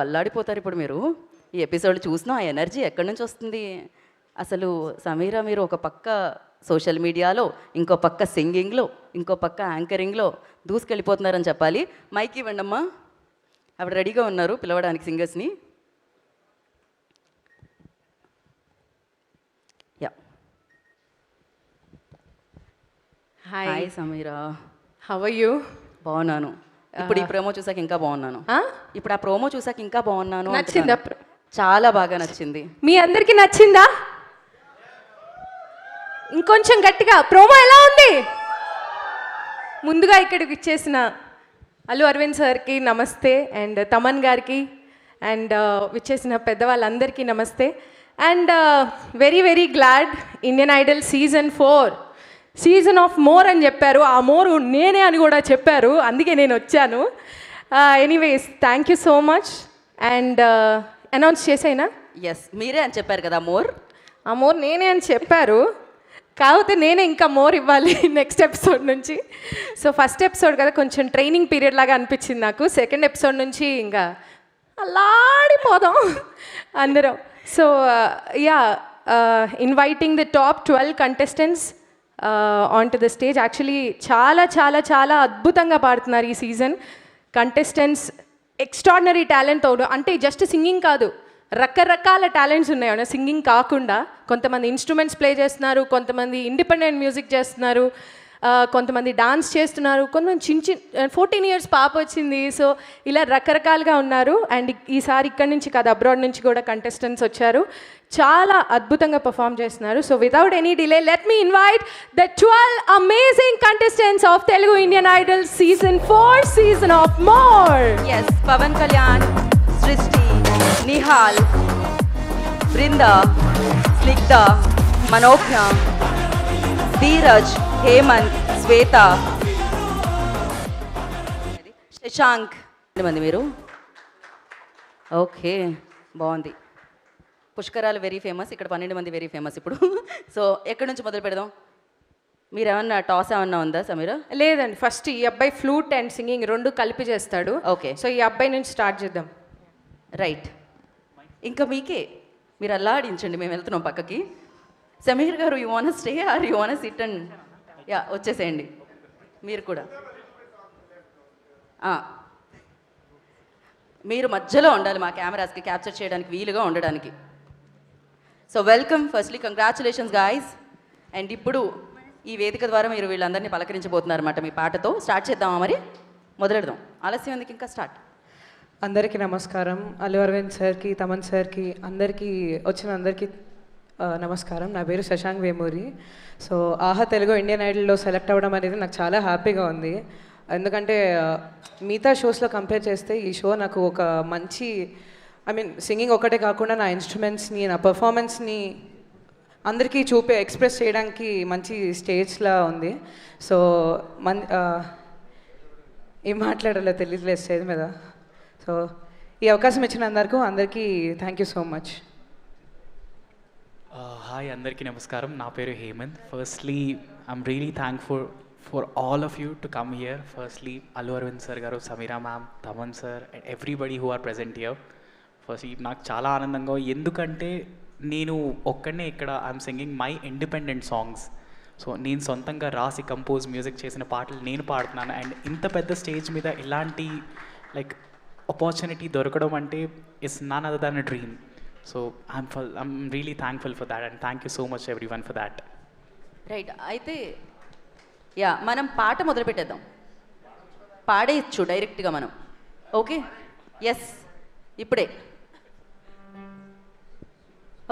అల్లాడిపోతారు ఇప్పుడు మీరు. ఈ ఎపిసోడ్ చూసినా ఆ ఎనర్జీ ఎక్కడి నుంచి వస్తుంది? అసలు సమీరా మీరు ఒక పక్క సోషల్ మీడియాలో, ఇంకో పక్క సింగింగ్లో, ఇంకో పక్క యాంకరింగ్లో దూసుకెళ్ళిపోతున్నారని చెప్పాలి. మైక్ ఇవ్వండి అమ్మా. ఆవిడ రెడీగా ఉన్నారు పిలవడానికి సింగర్స్ని. Yeah hi Sameera, how are you? బాగున్నాను. ఇప్పుడు ఈ ప్రోమో చూసాక ఇంకా బాగున్నాను. ఇప్పుడు ఆ ప్రోమో చూసాక ఇంకా బాగున్నాను. నచ్చిందా? చాలా బాగా నచ్చింది. మీ అందరికి నచ్చిందా? ఇంకొంచెం గట్టిగా ప్రోమో ఎలా ఉంది? ముందుగా ఇక్కడికి ఇచ్చేసిన అల్లు అరవింద్ సార్కి నమస్తే, అండ్ తమన్ గారికి, అండ్ విచ్చేసిన పెద్దవాళ్ళందరికీ నమస్తే. And very very glad Indian Idol season of more అని చెప్పారు. ఆ మోరు నేనే అని కూడా చెప్పారు, అందుకే నేను వచ్చాను. Anyways thank you so much. And announce చేసేనా? ఎస్, మీరే అని చెప్పారు కదా మోర్. ఆ మోర్ నేనే అని చెప్పారు, కాకపోతే నేనే ఇంకా మోర్ ఇవ్వాలి నెక్స్ట్ ఎపిసోడ్ నుంచి. సో ఫస్ట్ ఎపిసోడ్ కదా, కొంచెం ట్రైనింగ్ పీరియడ్ లాగా అనిపించింది నాకు. సెకండ్ ఎపిసోడ్ నుంచి ఇంకా అల్లాడిపోదాం అందరం. So yeah, inviting the top 12 contestants on to the stage. Actually చాలా చాలా చాలా అద్భుతంగా పాడుతున్నారు ఈ సీజన్. Contestants extraordinary talent. అంటే జస్ట్ సింగింగ్ కాదు, రకరకాల టాలెంట్స్ ఉన్నాయి. సింగింగ్ కాకుండా కొంతమంది ఇన్స్ట్రుమెంట్స్ ప్లే చేస్తున్నారు, కొంతమంది ఇండిపెండెంట్ మ్యూజిక్ చేస్తున్నారు, కొంతమంది డాన్స్ చేస్తున్నారు, కొంతమంది 14 years పాప వచ్చింది. సో ఇలా రకరకాలుగా ఉన్నారు. అండ్ ఈసారి ఇక్కడి నుంచి కాదు, అబ్రాడ్ నుంచి కూడా కంటెస్టెంట్స్ వచ్చారు, చాలా అద్భుతంగా పర్ఫామ్ చేస్తున్నారు. So without any delay let me invite the 12 amazing contestants of Telugu Indian Idol season 4, season of more. Yes, Pawan Kalyan, Srishti, Nihal, బృంద, స్నిగ్ధ, మనోజ్ఞ, ధీరజ్, హేమంత్, శ్వేత, శశాంక్. ఎంతమంది మీరు? ఓకే, బాగుంది. పుష్కరాలు వెరీ ఫేమస్, ఇక్కడ 12 మంది వెరీ ఫేమస్ ఇప్పుడు. సో ఎక్కడి నుంచి మొదలు పెడదాం? మీరు ఏమన్నా టాస్ ఏమన్నా ఉందా సమీరా? లేదండి, ఫస్ట్ ఈ అబ్బాయి ఫ్లూట్ అండ్ సింగింగ్ రెండు కలిపి చేస్తాడు. ఓకే, సో ఈ అబ్బాయి నుంచి స్టార్ట్ చేద్దాం. రైట్, ఇంకా మీకే, మీరు అల్లాడించండి, మేము వెళ్తున్నాం పక్కకి. సమీర్ గారు, you want stay are you want SIT and yeah వచ్చేసేయండి మీరు కూడా. మీరు మధ్యలో ఉండాలి మా కెమెరాస్కి క్యాప్చర్ చేయడానికి వీలుగా ఉండడానికి. So welcome, firstly congratulations guys. And ఇప్పుడు ఈ వేదిక ద్వారా మీరు వీళ్ళందరినీ పలకరించబోతున్నారు అన్నమాట. మీ పాటతో స్టార్ట్ చేద్దామా? మరి మొదలెడదాం, ఆలస్యం ఎందుకు, ఇంకా స్టార్ట్. అందరికీ నమస్కారం. అల్లు అరవింద్ సార్కి, తమన్ సార్కి, వచ్చిన అందరికీ నమస్కారం. నా పేరు శశాంక్ వేమూరి. సో ఆహా తెలుగు ఇండియన్ ఐడల్లో సెలెక్ట్ అవ్వడం అనేది నాకు చాలా హ్యాపీగా ఉంది. ఎందుకంటే మిగతా షోస్లో కంపేర్ చేస్తే ఈ షో నాకు ఒక మంచి, సింగింగ్ ఒకటే కాకుండా నా ఇన్స్ట్రుమెంట్స్ని, నా పర్ఫార్మెన్స్ని అందరికీ ఎక్స్ప్రెస్ చేయడానికి మంచి స్టేజ్లా ఉంది. సో ఏం మాట్లాడాలో తెలియట్లేదు స్టేజ్ మీద. సో ఈ అవకాశం ఇచ్చిన అందరికీ thank you so much. Hi, అందరికీ నమస్కారం. నా పేరు Hemanth. Firstly I'm really thankful for all of you to come here. Firstly Allu Aravind sir గారు, Sameera ma'am, Thaman sir and everybody who are present here. First నాకు చాలా ఆనందంగా, ఎందుకంటే నేను ఒక్కడనే ఇక్కడ I'm singing my independent songs. So నేను సొంతంగా రాసి కంపోజ్ మ్యూజిక్ చేసిన పాటలు నేను పాడుతున్నాను. అండ్ ఇంత పెద్ద స్టేజ్ మీద ఇలాంటి ఆపర్చునిటీ దొరకడం అంటే it's none other than a dream. So I'm really thankful for that, and thank you so much everyone for that. Right, అయితే యా మనం పాట మొదలు పెట్టేద్దాం. పాడేయచ్చు డైరెక్ట్గా మనం. ఓకే, ఎస్, ఇప్పుడే.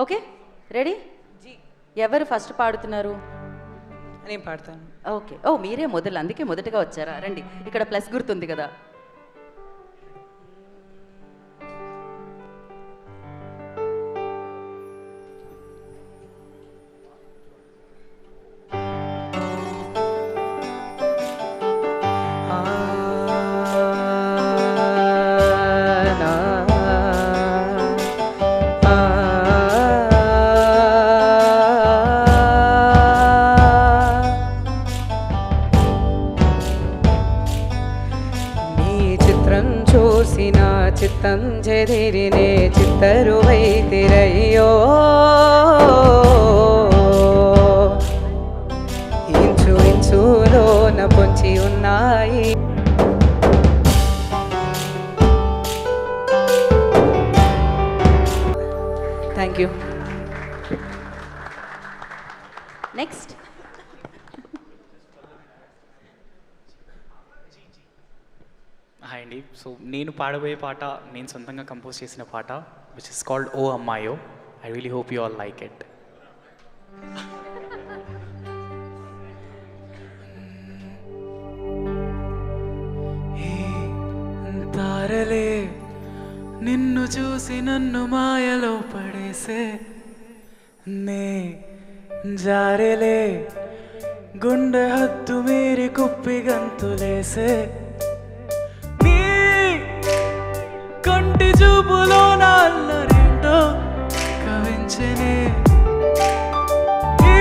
Okay, ready? ఎవరు ఫస్ట్ పాడుతున్నారు? నేను పాడతాను. ఓకే, మీరే మొదలు, అందుకే మొదటగా వచ్చారా? రండి, ఇక్కడ ప్లస్ గుర్తుంది కదా. నీ మీరినే చిత్తరువై తిరయ్యో ఇంచు ఇంచులోన పొంచి ఉన్నాయి. Thank you. నెక్స్ట్ హాయ్ అండి. సో నేను పాడబోయే పాట నేను సొంతంగా కంపోజ్ చేసిన పాట విచ్ ఇస్ కాల్డ్ ఓ అమ్మాయో. I really hope you all like it. తారలే నిన్ను చూసి నన్ను మాయలో పడేసే నే జారెలే గుండె హద్దు మీరి కుప్పి గంతులేసే నీ కంటి చూపులో నాల్లరేంటో కవించనే ఈ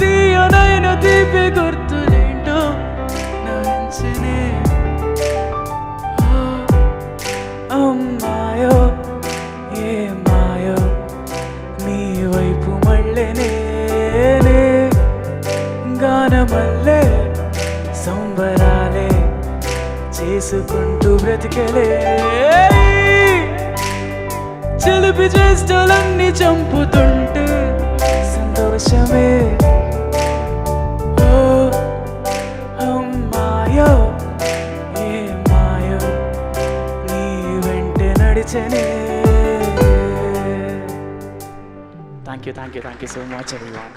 తీయనైన తీపి గుర్తులేంటో నవించనే అమ్మాయో ఏ మాయో నీ వైపు మళ్ళెనే గానమల్లే సంబరాలే చేసుకుంటూ బ్రతికెలే చిలిపి చేష్టలన్నీ చంపుతుంటే సంతోషమే ఓ అమ్మాయో ఏ మాయో నీ వెంట నడిచనే. Thank you so much everyone.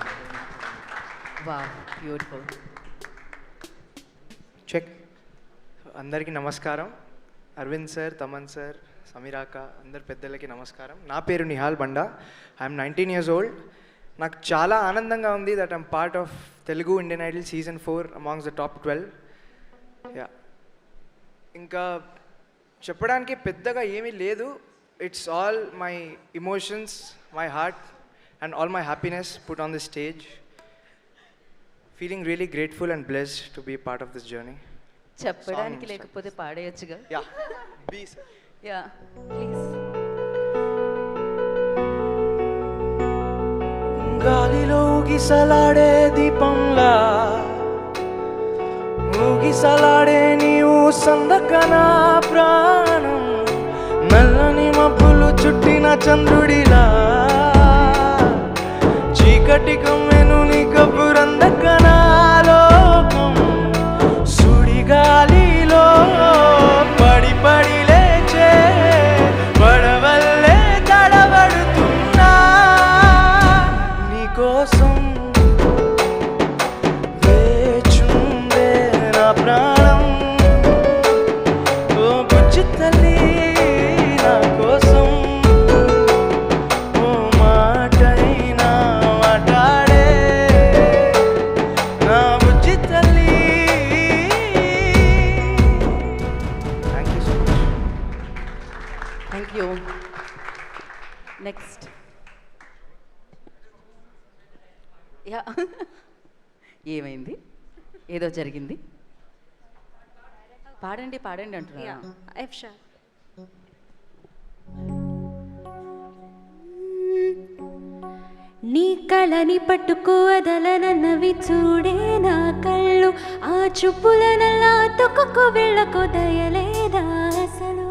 Wow, beautiful. Check. అందరికీ నమస్కారం. అరవింద్ సార్, తమన్ సార్, సమీరాక, అందరు పెద్దలకి నమస్కారం. నా పేరు Nihal Banda. I'm 19 years old. నాకు చాలా ఆనందంగా ఉంది that I'm part of Telugu Indian Idol season 4 amongst the top 12. Yeah, ఇంకా చెప్పడానికి పెద్దగా ఏమీ లేదు. It's all my emotions, my heart and all my happiness put on the stage. Feeling really grateful and blessed to be part of this journey. చెప్పడానికి లేకపోతే పాడేయచ్చుగా. Yeah. Be sir. Yeah please. గాలిలో ఊగిసలాడే దీపంలా ఊగిసలాడే నీవు సందకనా ప్రాణం నల్లని మబ్బులు చుట్టిన చంద్రుడిలా చీకటి కమ్మెను నీ కబురందకనా లోకం సుడిగాలిలో పడి పడి లేచే పడవల్లే తడబడుతున్నా నీకోసం వేచుందే నా ప్రాణం. ఓ బుజ్జి తల్లి నా కోసం ఓ మాటైనా మాట్లాడే నా బుజ్జి తల్లి. Thank you so much. Thank you. Next. Yeah ఏమైంది? ఏదో జరిగింది. పాడండి పాడండి అంటున్నా. నీ కళని పట్టుకో వదలనన్నవి చూడే నా కళ్ళు ఆ చూపులనల్లా తొక్కకు వెళ్ళకు దయలేదా అసలు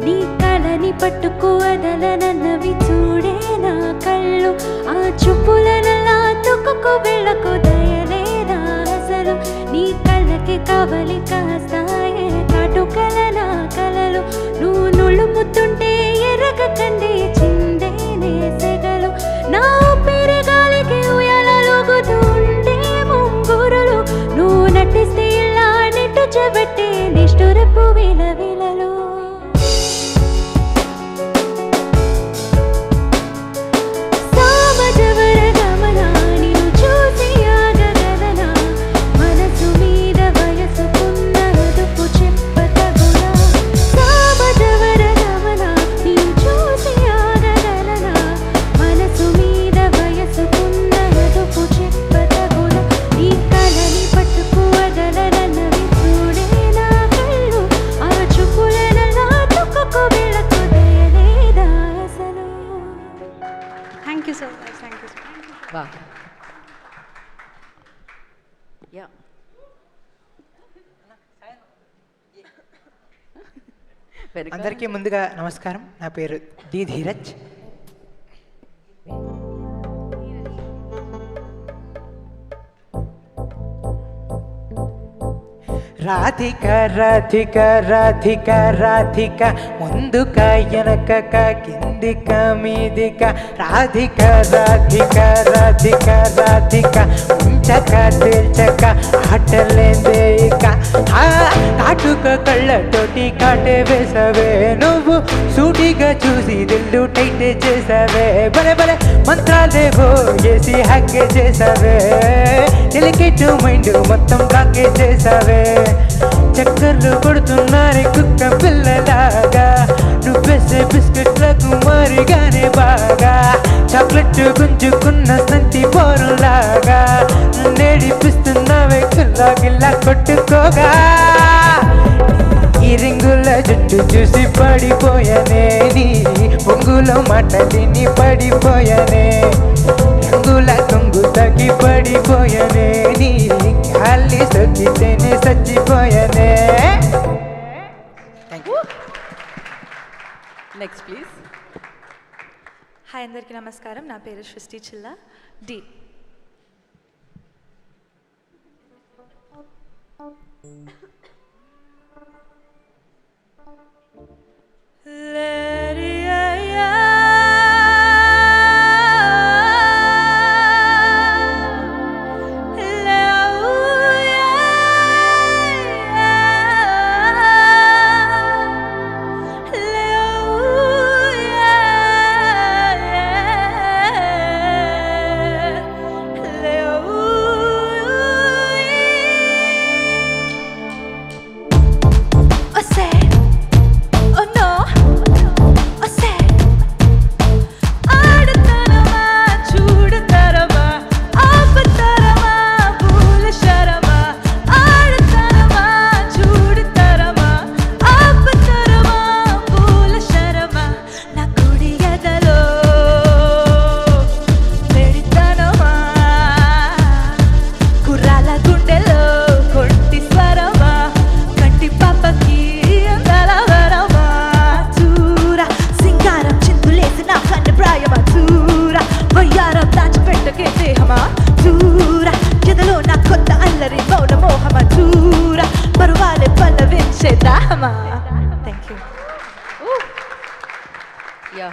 నీ కళని పట్టుకో వదలనన్నవి చూడే నా కళ్ళు ఆ చూపులనల్లా తొక్కకు వెళ్ళకు దయలేదా అసలు నీ కళ్ళకి కవలి కాస్తాయే కాటుకల నా కలలు నువ్వు నుళ్ళుముతుంటే ఎర్రగకండి చిందేనే సెగలు నా ఊపిరి గాలికి ఉయ్యాలూగుతూ ఉండే ముంగురులు నువ్వు నటిస్తే ఇలా నెట్టు చెబట్టే నిష్ఠురపు విలవిలలు చూసి వెనక అందరికీ ముందుగా నమస్కారం. నా పేరు డి ధీరజ్. రాధిక రాధిక రాధిక రాధిక ముందుక వెనకక కిందిక మీదిక రాధిక రాధిక రాధిక రాధిక ఉంచక తేల్చక ఆటలేందే ఇక కాటుక కళ్ళతోటి కాటే వేసవే నువ్వు సూటిగా చూసి దిల్లు టైట్ చేసావే బలే బలే మంత్రాలేవో వేసి హక్కే చేసావే డెలికేట్ మైండ్ మొత్తం కాకే చేసావే చక్కర్లు కొడుతున్నారే కుక్క పిల్లలాగా నువ్వేసే బిస్కెట్లకు మారిగానే బాగా చాక్లెట్ గుంజుకున్న సంతి పోరులాగా నేడిపిస్తున్నావే గిల్లా గిల్లా కొట్టుకోగా ఈ రింగుల జుట్టు చూసి పడిపోయానే నీ పొంగులో మాట తిని పడిపోయానే రంగుల కొంగు తగ్గి పడిపోయానే నీ గాలి సొక్కితేనే చచ్చిపోయానే. Next please. హాయ్ అందరికీ నమస్కారం. నా పేరు సృష్టి చిల్లా డి. Thank you. Yeah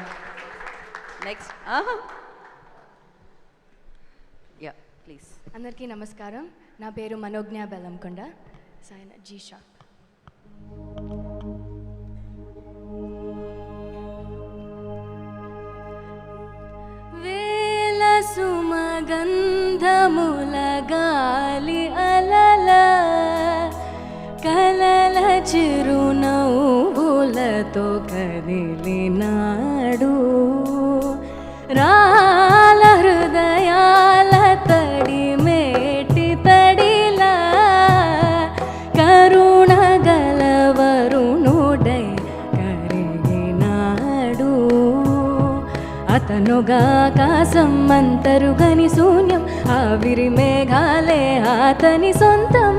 next. Yeah please. అందరికీ నమస్కారం. నా పేరు Manogna Bellamkonda. Sign G sharp. వేల సుమగంధముల గాలి అలల కలల చిరునవ్వులతో కదిలినాడు రాల హృదయాల తడి మేటి తడిలా కరుణ గలవరుణుడై కరిగినాడు అతనుగా ఆకాశం అంతరుగని శూన్యం ఆవిరి మేఘాలే అతని సొంతం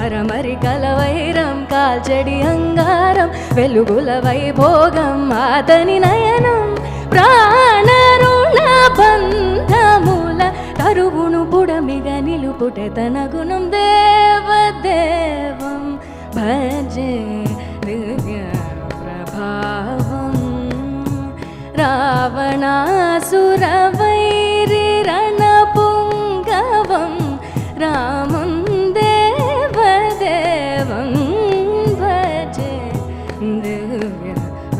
అరమరి కలవైరం కాల్చడి అంగారం వెలుగుల వైభోగం అతని నయనం ప్రాణరుణ బంధముల తరుగును పుడమిగ నిలుపుటే తన గుణం దేవదేవం భజే దివ్య ప్రభావం రావణాసురవైరి రణపుంగవం రామం దేవదేవం భజే దివ్య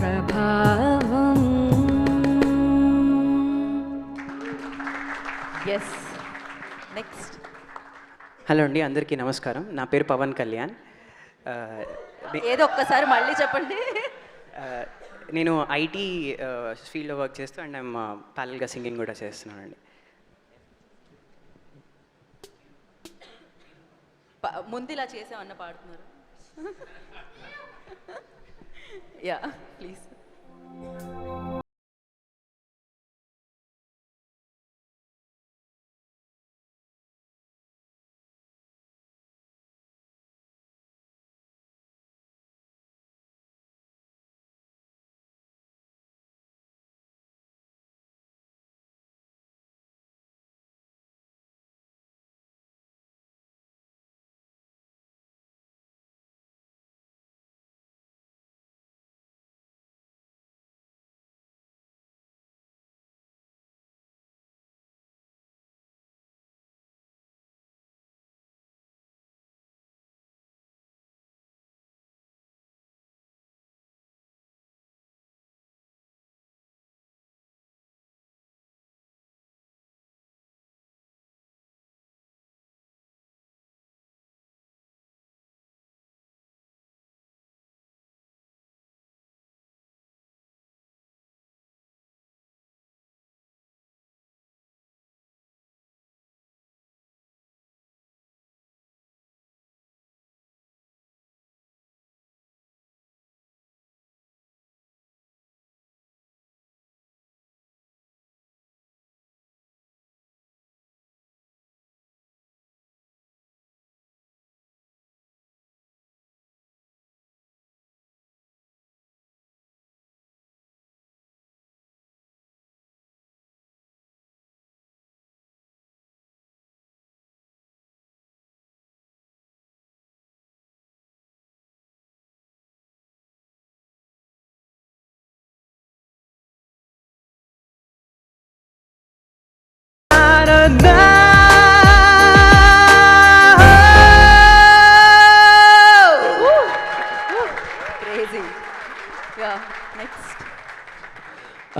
ప్రభావం. Yes next. హలో అండి, అందరికీ నమస్కారం. నా పేరు పవన్ కళ్యాణ్. ఏదో ఒక్కసారి మళ్ళీ చెప్పండి. నేను ఐటీ ఫీల్డ్లో వర్క్ చేస్తూ అండ్ ఐమ్ ప్యారల్గా సింగింగ్ కూడా చేస్తున్నానండి. ముందు ఇలా చేసామన్న పాడుతున్నారు. Yeah please.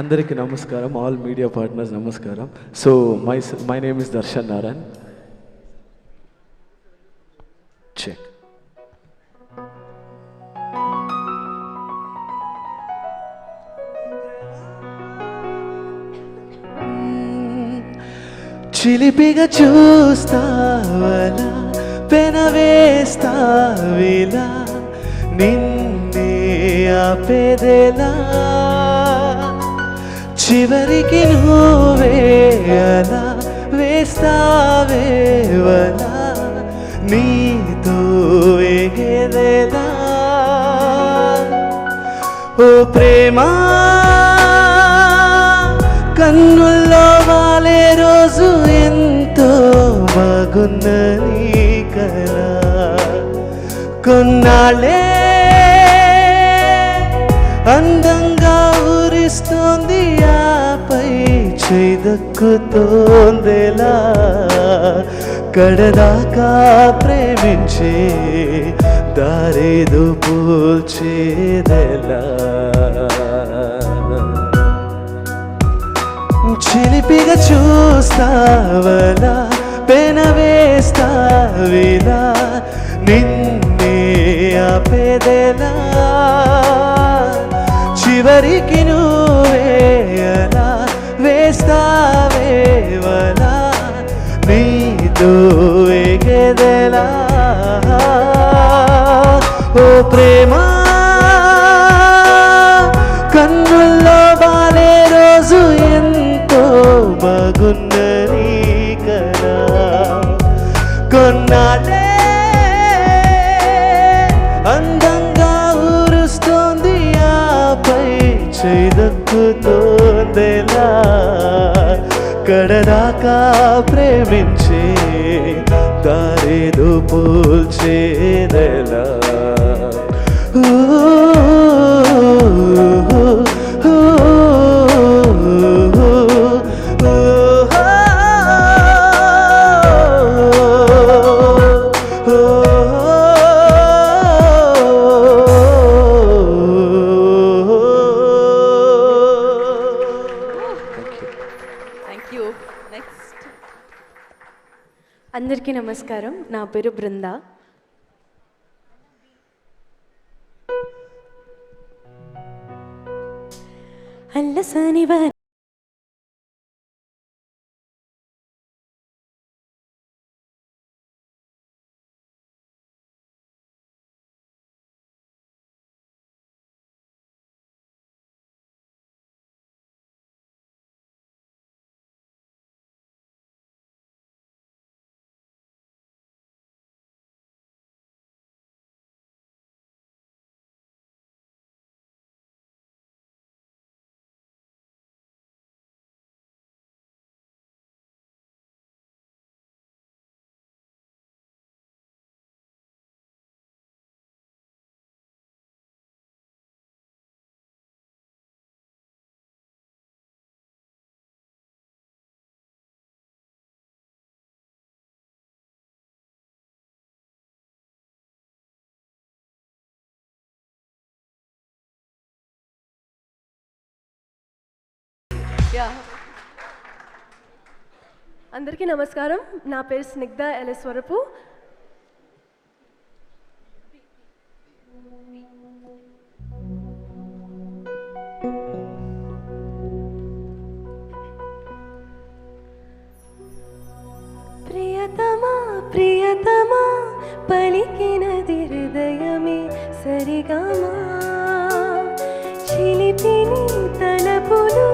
అందరికీ నమస్కారం, ఆల్ మీడియా పార్ట్నర్స్ నమస్కారం. So my name is Darshan Narayan. Check. చిలిపిగా చూస్తావలా, పెనవేస్తావిలా, నిన్నే ఆపేదేలా, చివరికి నువ్వే అలా వేస్తావేవలా, నీతో ఎగేదేలా. ఓ ప్రేమా, కన్నుల్లో వాలే రోజు ఎంతో బాగున్నది కదా. కొన్నాళ్ళే అందంగా ఊరిస్తోంది, ఆపై చేదక్కుతోందెలా. కడదాకా ప్రేమించే దారేదో పోల్చేదెలా. చిలిపిగా చూస్తావలా, పెనవేస్తావిలా, నిన్నే ఆపేదేలా, చివరికి నువ్వే అలా వేస్తావేవలా, నీతో ఎగేదెలా. ఓ ప్రేమా, కన్నుల్లో బాలే రోజు ఎంతో బాగున్నది కదా. కొన్నాళ్ళే అందంగా ఊరుస్తోంది, ఆపై చేదక్కుతోందెలా. కడదాకా ప్రేమించే దారేదో పోల్చేదెలా. అందరికీ నమస్కారం, నా పేరు బృంద. అల్లసానివా అందరికీ నమస్కారం, నా పేరు స్నిగ్ధ ఎలస్వరపు. ప్రియతమా ప్రియతమా పలికినది హృదయమే సరిగమా, చిలిపిని తలపులు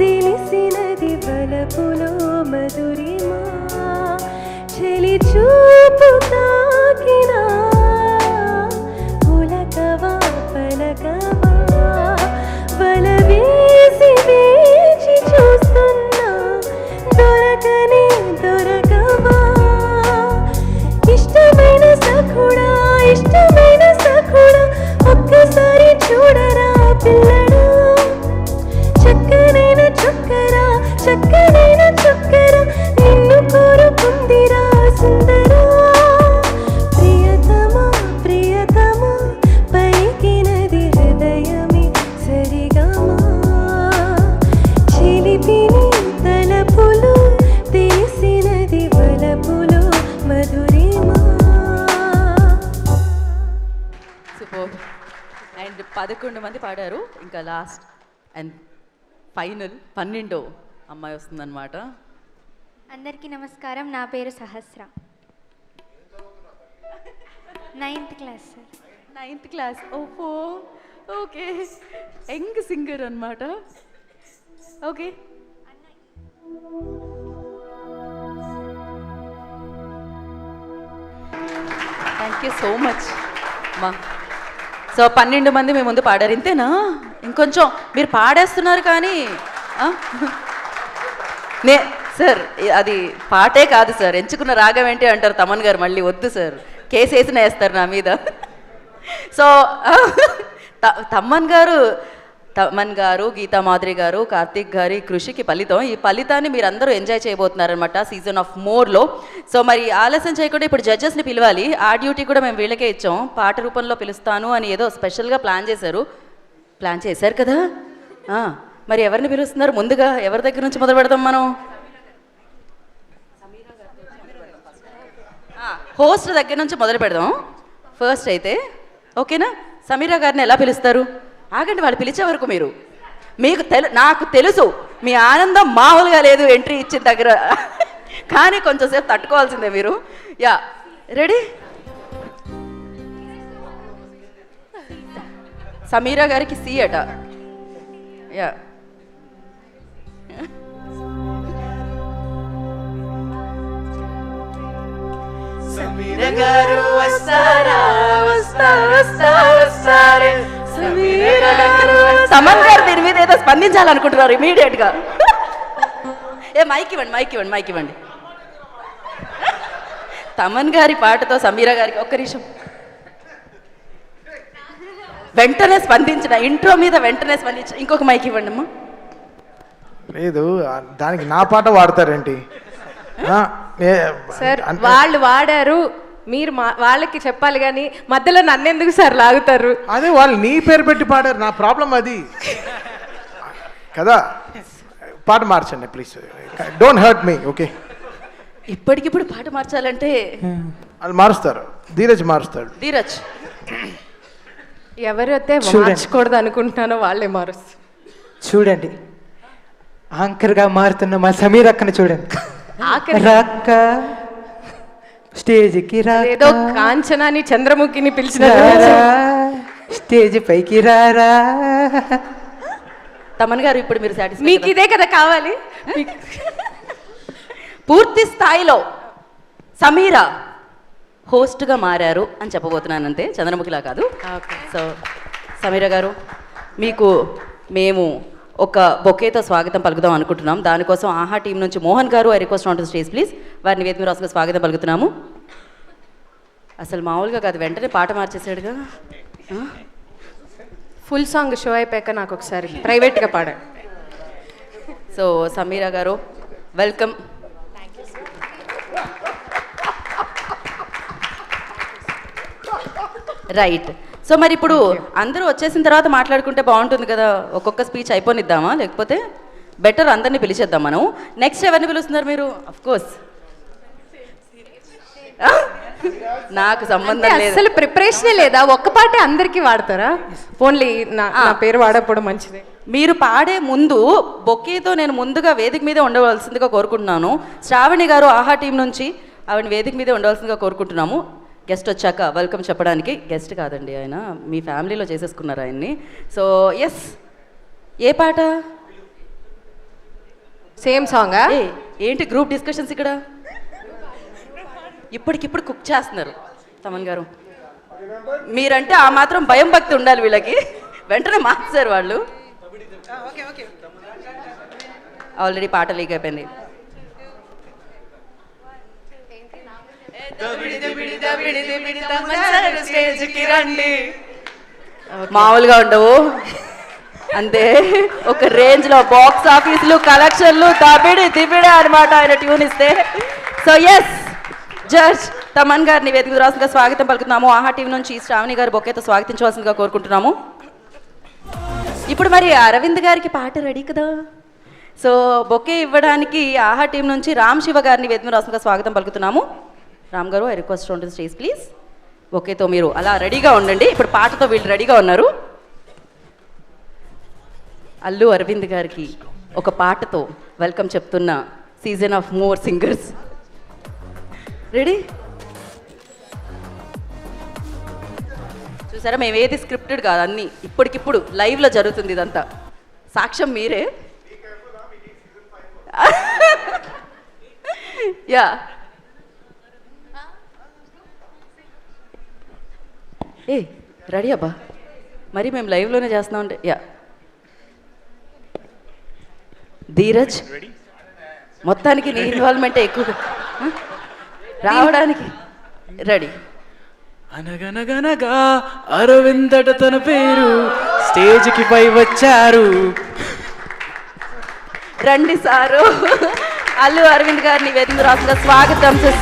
తెలిసినది బలపులో మధురిమా, చెలి చూపు తాకినా పులకవా పలకవా, వల వేసి వేచి చూస్తున్నా దొరకనే దొరకవా. ఇష్టమైన సఖుడా ఇష్టమైన సఖుడా, ఒక్కసారి చూడరా పిల్లడా, చక్కనైన చక్కరా చక్కనైన చక్కరా, నిన్ను కోరుకుందిరా సుందరా. ప్రియతమా ప్రియతమా పలికినది హృదయమే సరిగమా. సూపర్. అండ్ 11 మంది పాడారు, ఇంకా లాస్ట్ అండ్ ఫైనల్ 12వ అమ్మాయి వస్తుందన్నమాట. అందరికీ నమస్కారం, నా పేరు సహస్ర, 9th class sir. 9th class. ఓహో, ఓకే. యంగ్ సింగర్ అన్నమాట. Okay. Thank you so much మా. సో 12 మంది మీ ముందు పాడారు, ఇంతేనా? ఇంకొంచెం మీరు పాడేస్తున్నారు కానీ సార్ అది పాటే కాదు సార్, ఎంచుకున్న రాగం ఏంటి అంటారు తమన్ గారు. మళ్ళీ వద్దు సార్, కేసు వేసిన వేస్తారు నా మీద. సో తమన్ గారు, గీతా మాధురి గారు, కార్తీక్ గారి కృషికి ఫలితం. ఈ ఫలితాన్ని మీరు అందరూ ఎంజాయ్ చేయబోతున్నారనమాట సీజన్ ఆఫ్ మోర్లో. సో మరి ఆలస్యం చేయకుండా ఇప్పుడు జడ్జెస్ని పిలవాలి. ఆ డ్యూటీ కూడా మేము వీళ్ళకే ఇచ్చాం, పాట రూపంలో పిలుస్తాను అని ఏదో స్పెషల్గా ప్లాన్ చేశారు కదా. మరి ఎవరిని పిలుస్తున్నారు? ముందుగా ఎవరి దగ్గర నుంచి మొదలు పెడదాం మనం? హోస్ట్ దగ్గర నుంచి మొదలు పెడదాం ఫస్ట్ అయితే, ఓకేనా? సమీరా గారిని ఎలా పిలుస్తారు? ఆగండి, వాళ్ళు పిలిచే వరకు మీరు నాకు తెలుసు మీ ఆనందం మామూలుగా లేదు ఎంట్రీ ఇచ్చిన దగ్గర, కానీ కొంచెం సేపు తట్టుకోవాల్సిందే మీరు. Yeah, ready? సమీరా గారికి సి అట. యా, సమీరా గారు వస్తారా, వస్తారే. తమన్ గారు దీని మీద ఏదో స్పందించాలనుకుంటున్నారు ఇమీడియట్ గా. మైక్ ఇవ్వండి. తమన్ గారి పాటతో సమీరా గారికి ఒక్క నిమిషం వెంటనే స్పందించిన, ఇంట్రో మీద వెంటనే స్పందించిన. ఇంకొక మైక్ ఇవ్వండి అమ్మా. లేదు, దానికి నా పాట వాడతారేంటి సార్? వాళ్ళు వాడారు, మీరు వాళ్ళకి చెప్పాలి కానీ మధ్యలో నన్నెందుకు సార్ లాగుతారు? అదే వాళ్ళు నీ పేరు పెట్టి పాడారు, నా ప్రాబ్లం అది కదా. పాట మార్చండి please, don't hurt me. Okay, ఇప్పటికిప్పుడు పాట మార్చాలంటే వాళ్ళు మారుస్తారు, ధీరజ్ మారుస్తాడు. ధీరజ్ ఎవరైతే మార్చకూడదు అనుకుంటున్నానో వాళ్ళే మారుస్తారు. చూడండి, యాంకర్గా మారుతున్న మా సమీర్ అక్కని చూడండి. రాక్క స్టేజ్కి ఏదో కాంచనాని చంద్రముఖిని పిలిచిన స్టేజ్ పైకి రారా. తమన్ గారు ఇప్పుడు మీరు సాటిస్ఫై? మీకు ఇదే కదా కావాలి. పూర్తి స్థాయిలో సమీరా హోస్ట్గా మారారు అని చెప్పబోతున్నాను, అంతే, చంద్రముఖిలా కాదు. సో సమీరా గారు, మీకు మేము ఒక బొకేతో స్వాగతం పలుకుదాం అనుకుంటున్నాం. దానికోసం ఆహా టీం నుంచి మోహన్ గారు, I request on to stage please. వారిని వేదిక రాసుగా స్వాగతం పలుకుతున్నాము. అసలు మామూలుగా కాదు, వెంటనే పాట మార్చేసాడుగా. ఫుల్ సాంగ్ షో అయిపోయాక నాకు ఒకసారి ప్రైవేట్గా పాడా. సో సమీరా గారు వెల్కమ్. రైట్. సో మరి ఇప్పుడు అందరూ వచ్చేసిన తర్వాత మాట్లాడుకుంటే బాగుంటుంది కదా. ఒక్కొక్క స్పీచ్ అయిపోనిద్దామా, లేకపోతే బెటర్ అందరినీ పిలిచేద్దాం మనం. నెక్స్ట్ ఎవరిని పిలుస్తున్నారు మీరు? అఫ్ కోర్స్ నాకు సంబంధం లేదు, అసలు ప్రిపరేషనే లేదా, ఒక్క పాటే అందరికీ వాడతారా? ఓన్లీ నా పేరు వాడకపోవడం మంచిదే. మీరు పాడే ముందు బొకేతో నేను ముందుగా వేదిక మీదే ఉండవలసిందిగా కోరుకుంటున్నాను. శ్రావణి గారు ఆహా టీం నుంచి, ఆవిడ వేదిక మీదే ఉండవలసిందిగా కోరుకుంటున్నాము. గెస్ట్ వచ్చాక వెల్కమ్ చెప్పడానికి. గెస్ట్ కాదండి, ఆయన మీ ఫ్యామిలీలో చేసేసుకున్నారు ఆయన్ని. సో ఎస్, ఏ పాట? సేమ్ సాంగా? ఏంటి గ్రూప్ డిస్కషన్స్ ఇక్కడ? ఇప్పటికిప్పుడు కుక్ చేస్తున్నారు తమన్ గారు. మీరంటే ఆ మాత్రం భయం భక్తి ఉండాలి వీళ్ళకి. వెంటనే మార్చారు వాళ్ళు. ఆల్రెడీ పాట లీక్ అయిపోయింది. మామూలుగా ఉండవు అంతే, ఒక రేంజ్ లో బాక్స్ ఆఫీసులు, కలెక్షన్లు, దిబిడే అనమాట ఆయన ట్యూన్ ఇస్తే. సో ఎస్, జడ్జ్ తమన్ గారిని వేదిక రాసుగా స్వాగతం పలుకుతున్నాము. ఆహా టీం నుంచి శ్రావణి గారు బొకేతో స్వాగతించవలసిందిగా కోరుకుంటున్నాము. ఇప్పుడు మరి అరవింద్ గారికి పాట రెడీ కదా. సో బొకే ఇవ్వడానికి ఆహా టీం నుంచి రామ్ శివ గారిని వేదిక రాసుగా స్వాగతం పలుకుతున్నాము. రామ్ గారు, I request on to the stage please. బొకేతో మీరు అలా రెడీగా ఉండండి. ఇప్పుడు పాటతో వీళ్ళు రెడీగా ఉన్నారు. అల్లు అరవింద్ గారికి ఒక పాటతో వెల్కమ్ చెప్తున్న season of more singers. Ready? చూసారా, మేము ఏది స్క్రిప్టెడ్ కాదు, అన్నీ ఇప్పటికిప్పుడు లైవ్లో జరుగుతుంది ఇదంతా. సాక్ష్యం మీరే. యా, ఏ రెడీ అబ్బా, మరి మేము లైవ్లోనే చేస్తున్నామంటే. యా, ధీరజ్, మొత్తానికి నీ ఇన్వాల్వ్మెంటే ఎక్కువగా రావడానికి రెడీ. అనగనగనగా అరవిందట తన పేరు, స్టేజ్కి పై వచ్చారు. రండి సారు, అల్లు అరవింద్ గారిని వేదిక రాసుగా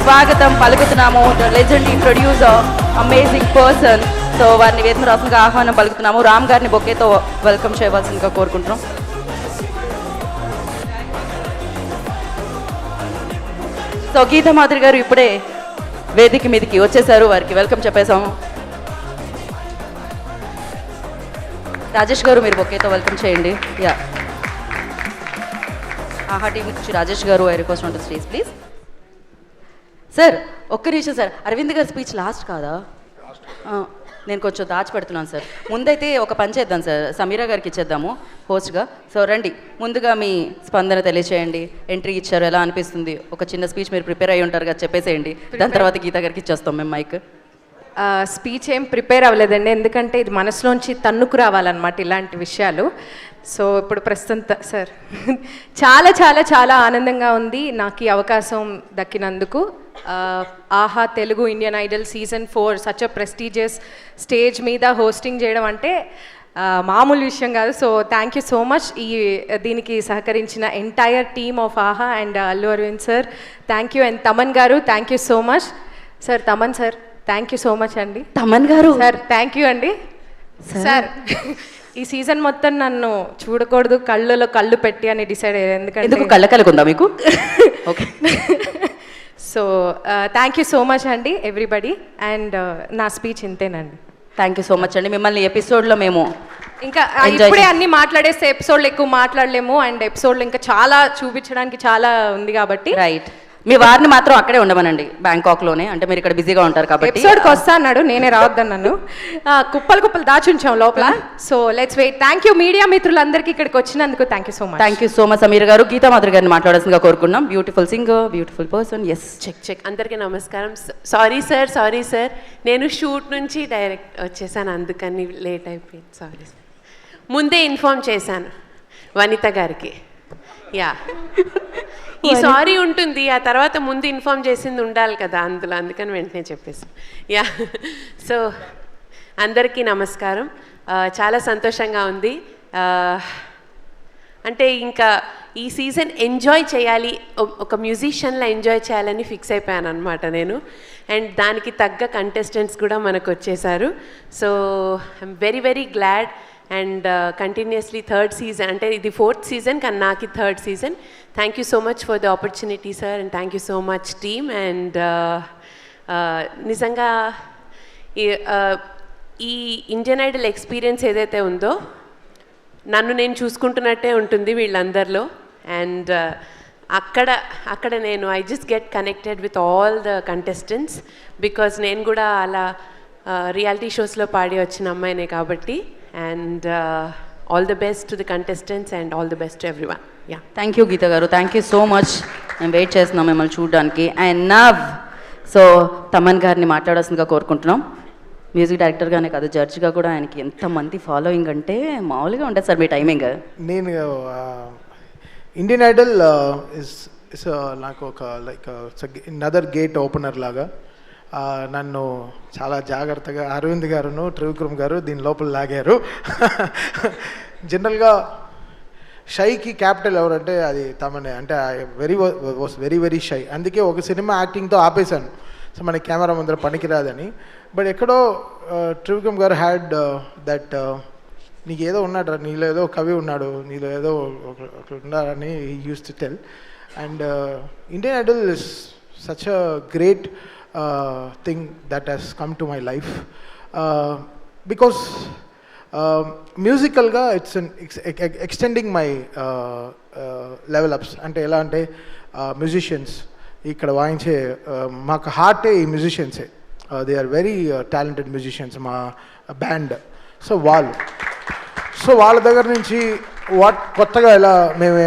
స్వాగతం పలుకుతున్నాము. Legendary producer, amazing person. So వారిని వేదిక రాసుగా ఆహ్వానం పలుకుతున్నాము. రామ్ గారిని బొకేతో వెల్కమ్ చేయవలసిందిగా కోరుకుంటున్నాం. సో గీతా మాధురి గారు ఇప్పుడే వేదిక మీదకి వచ్చేసారు, వారికి వెల్కమ్ చెప్పేశాము. రాజేష్ గారు మీరు బొకేతో వెల్కమ్ చేయండి. యా, ఆహా టీవీ నుంచి రాజేష్ గారు, I request on to stage please. Sir ఒక్క నిమిషం సార్, అరవింద్ గారి స్పీచ్ లాస్ట్ కాదా? నేను కొంచెం దాచిపెడుతున్నాను సార్. ముందైతే ఒక పని చేద్దాం సార్, సమీరా గారికి ఇచ్చేద్దాము హోస్ట్గా. సో రండి, ముందుగా మీ స్పందన తెలియచేయండి. ఎంట్రీ ఇచ్చారు, ఎలా అనిపిస్తుంది? ఒక చిన్న స్పీచ్ మీరు ప్రిపేర్ అయ్యి ఉంటారు కదా, చెప్పేసేయండి. దాని తర్వాత గీతా గారికి ఇచ్చేస్తాం మేము మైక్. స్పీచ్ ఏం ప్రిపేర్ అవ్వలేదండి, ఎందుకంటే ఇది మనసులోంచి తన్నుకు రావాలన్నమాట ఇలాంటి విషయాలు. సో ఇప్పుడు ప్రస్తుతం సార్ చాలా చాలా చాలా ఆనందంగా ఉంది నాకు ఈ అవకాశం దక్కినందుకు. Aha Telugu Indian Idol season 4 such a prestigious stage మీద హోస్టింగ్ చేయడం అంటే మామూలు విషయం కాదు. So thank you so much దీనికి సహకరించిన entire team of Aha and Allu Aravind sir, thank you. And Thaman గారు, thank you so much sir. Thaman sir, thank you so much అండి. తమన్ గారు సార్, థ్యాంక్ యూ అండి. సార్ ఈ సీజన్ మొత్తం నన్ను చూడకూడదు, కళ్ళలో కళ్ళు పెట్టి అని డిసైడ్ అయ్యారు. ఎందుకు కళ్ళకలుగుందా మీకు? Okay. So thank you so much అండి ఎవ్రీబడి. అండ్ నా స్పీచ్ ఇంతేనండి. థ్యాంక్ యూ సో మచ్ అండి. మిమ్మల్ని ఎపిసోడ్లో మేము ఇంకా ఇప్పుడే అన్ని మాట్లాడేస్తే ఎపిసోడ్లో ఎక్కువ మాట్లాడలేము, అండ్ ఎపిసోడ్లో ఇంకా చాలా చూపించడానికి చాలా ఉంది కాబట్టి. రైట్, మీ వారిని మాత్రం అక్కడే ఉండమనండి, బ్యాంకాక్లోనే. అంటే మీరు ఇక్కడ బిజీగా ఉంటారు కాబట్టి. ఎపిసోడ్కి వస్తా అన్నాడు, నేనే రావద్దన్నాను. కుప్పలు దాచుంచాం లోపల. So let's wait. Thank you media మిత్రులందరికీ ఇక్కడికి వచ్చినందుకు. Thank you so much. Thank you so much Sameer గారు. గీతా మాధురి గారిని మాట్లాడాల్సిందిగా కోరుకున్నాం. Beautiful singer, beautiful person. Yes, check. అందరికీ నమస్కారం. సారీ సార్, నేను షూట్ నుంచి డైరెక్ట్ వచ్చేసాను, అందుకని లేట్ అయిపోయింది. Sorry sir. ముందే ఇన్ఫార్మ్ చేశాను వనిత గారికి. యా, ఈ సారీ ఉంటుంది, ఆ తర్వాత ముందు ఇన్ఫార్మ్ చేసింది ఉండాలి కదా అందులో, అందుకని వెంటనే చెప్పేసి. యా, సో అందరికీ నమస్కారం. చాలా సంతోషంగా ఉంది. అంటే ఇంకా ఈ సీజన్ ఎంజాయ్ చేయాలి, ఒక మ్యూజిషియన్లా ఎంజాయ్ చేయాలని ఫిక్స్ అయిపోయాను అనమాట నేను. అండ్ దానికి తగ్గ కంటెస్టెంట్స్ కూడా మనకు వచ్చేసారు. So I'm very very glad. And continuously 3rd season, అంటే ఇది 4th సీజన్ కానీ నాకు 3rd season. Thank you so much for the opportunity sir, and thank you so much team. And నిజంగా ఈ ఇండియన్ ఐడల్ ఎక్స్పీరియన్స్ ఏదైతే ఉందో నన్ను నేను చూసుకుంటున్నట్టే ఉంటుంది వీళ్ళందరిలో. అండ్ అక్కడ నేను I just get connected with all the contestants, because నేను కూడా అలా రియాలిటీ షోస్లో పాడి వచ్చిన అమ్మాయినే కాబట్టి. And all the best to the contestants and all the best to every one. Yeah, thank you Geetha గారు, థ్యాంక్ యూ సో మచ్. మేము వెయిట్ చేస్తున్నాం మిమ్మల్ని చూడడానికి. అండ్ నవ్ సో తమన్ గారిని మాట్లాడాల్సిందిగా కోరుకుంటున్నాం. మ్యూజిక్ డైరెక్టర్గానే కాదు, జడ్జ్గా కూడా ఆయనకి ఎంతమంది ఫాలోయింగ్ అంటే మామూలుగా ఉంటుంది సార్ మీ టైమింగ్. నేను ఇండియన్ ఐడల్ ఇస్ నాకు ఒక లైక్ నదర్ గేట్ ఓపెనర్ లాగా. నన్ను చాలా జాగ్రత్తగా అరవింద్ గారును త్రివిక్రమ్ గారు దీని లోపల లాగారు. జనరల్గా షైకి క్యాపిటల్ ఎవరంటే అది తమనే. అంటే వాస్ వెరీ వెరీ షై. అందుకే ఒక సినిమా యాక్టింగ్తో ఆపేశాను, సో మన కెమెరా ముందర పనికిరాదని. బట్ ఎక్కడో త్రివిక్రమ్ గారు హ్యాడ్ దట్, నీకు ఏదో ఉన్నాడు, నీలో ఏదో కవి ఉన్నాడు, నీలో ఏదో ఒకటి ఉన్నారని he uses to tell. And Indian idol is such a great thing that has come to my life. Because musicalగా it's extending my level ups. అంటే ఎలా అంటే మ్యూజిషియన్స్ ఇక్కడ వాయించే మాకు హార్టే ఈ మ్యూజిషియన్సే. They are very talented musicians మా బ్యాండ్. సో వాళ్ళ దగ్గర నుంచి కొత్తగా ఎలా మేము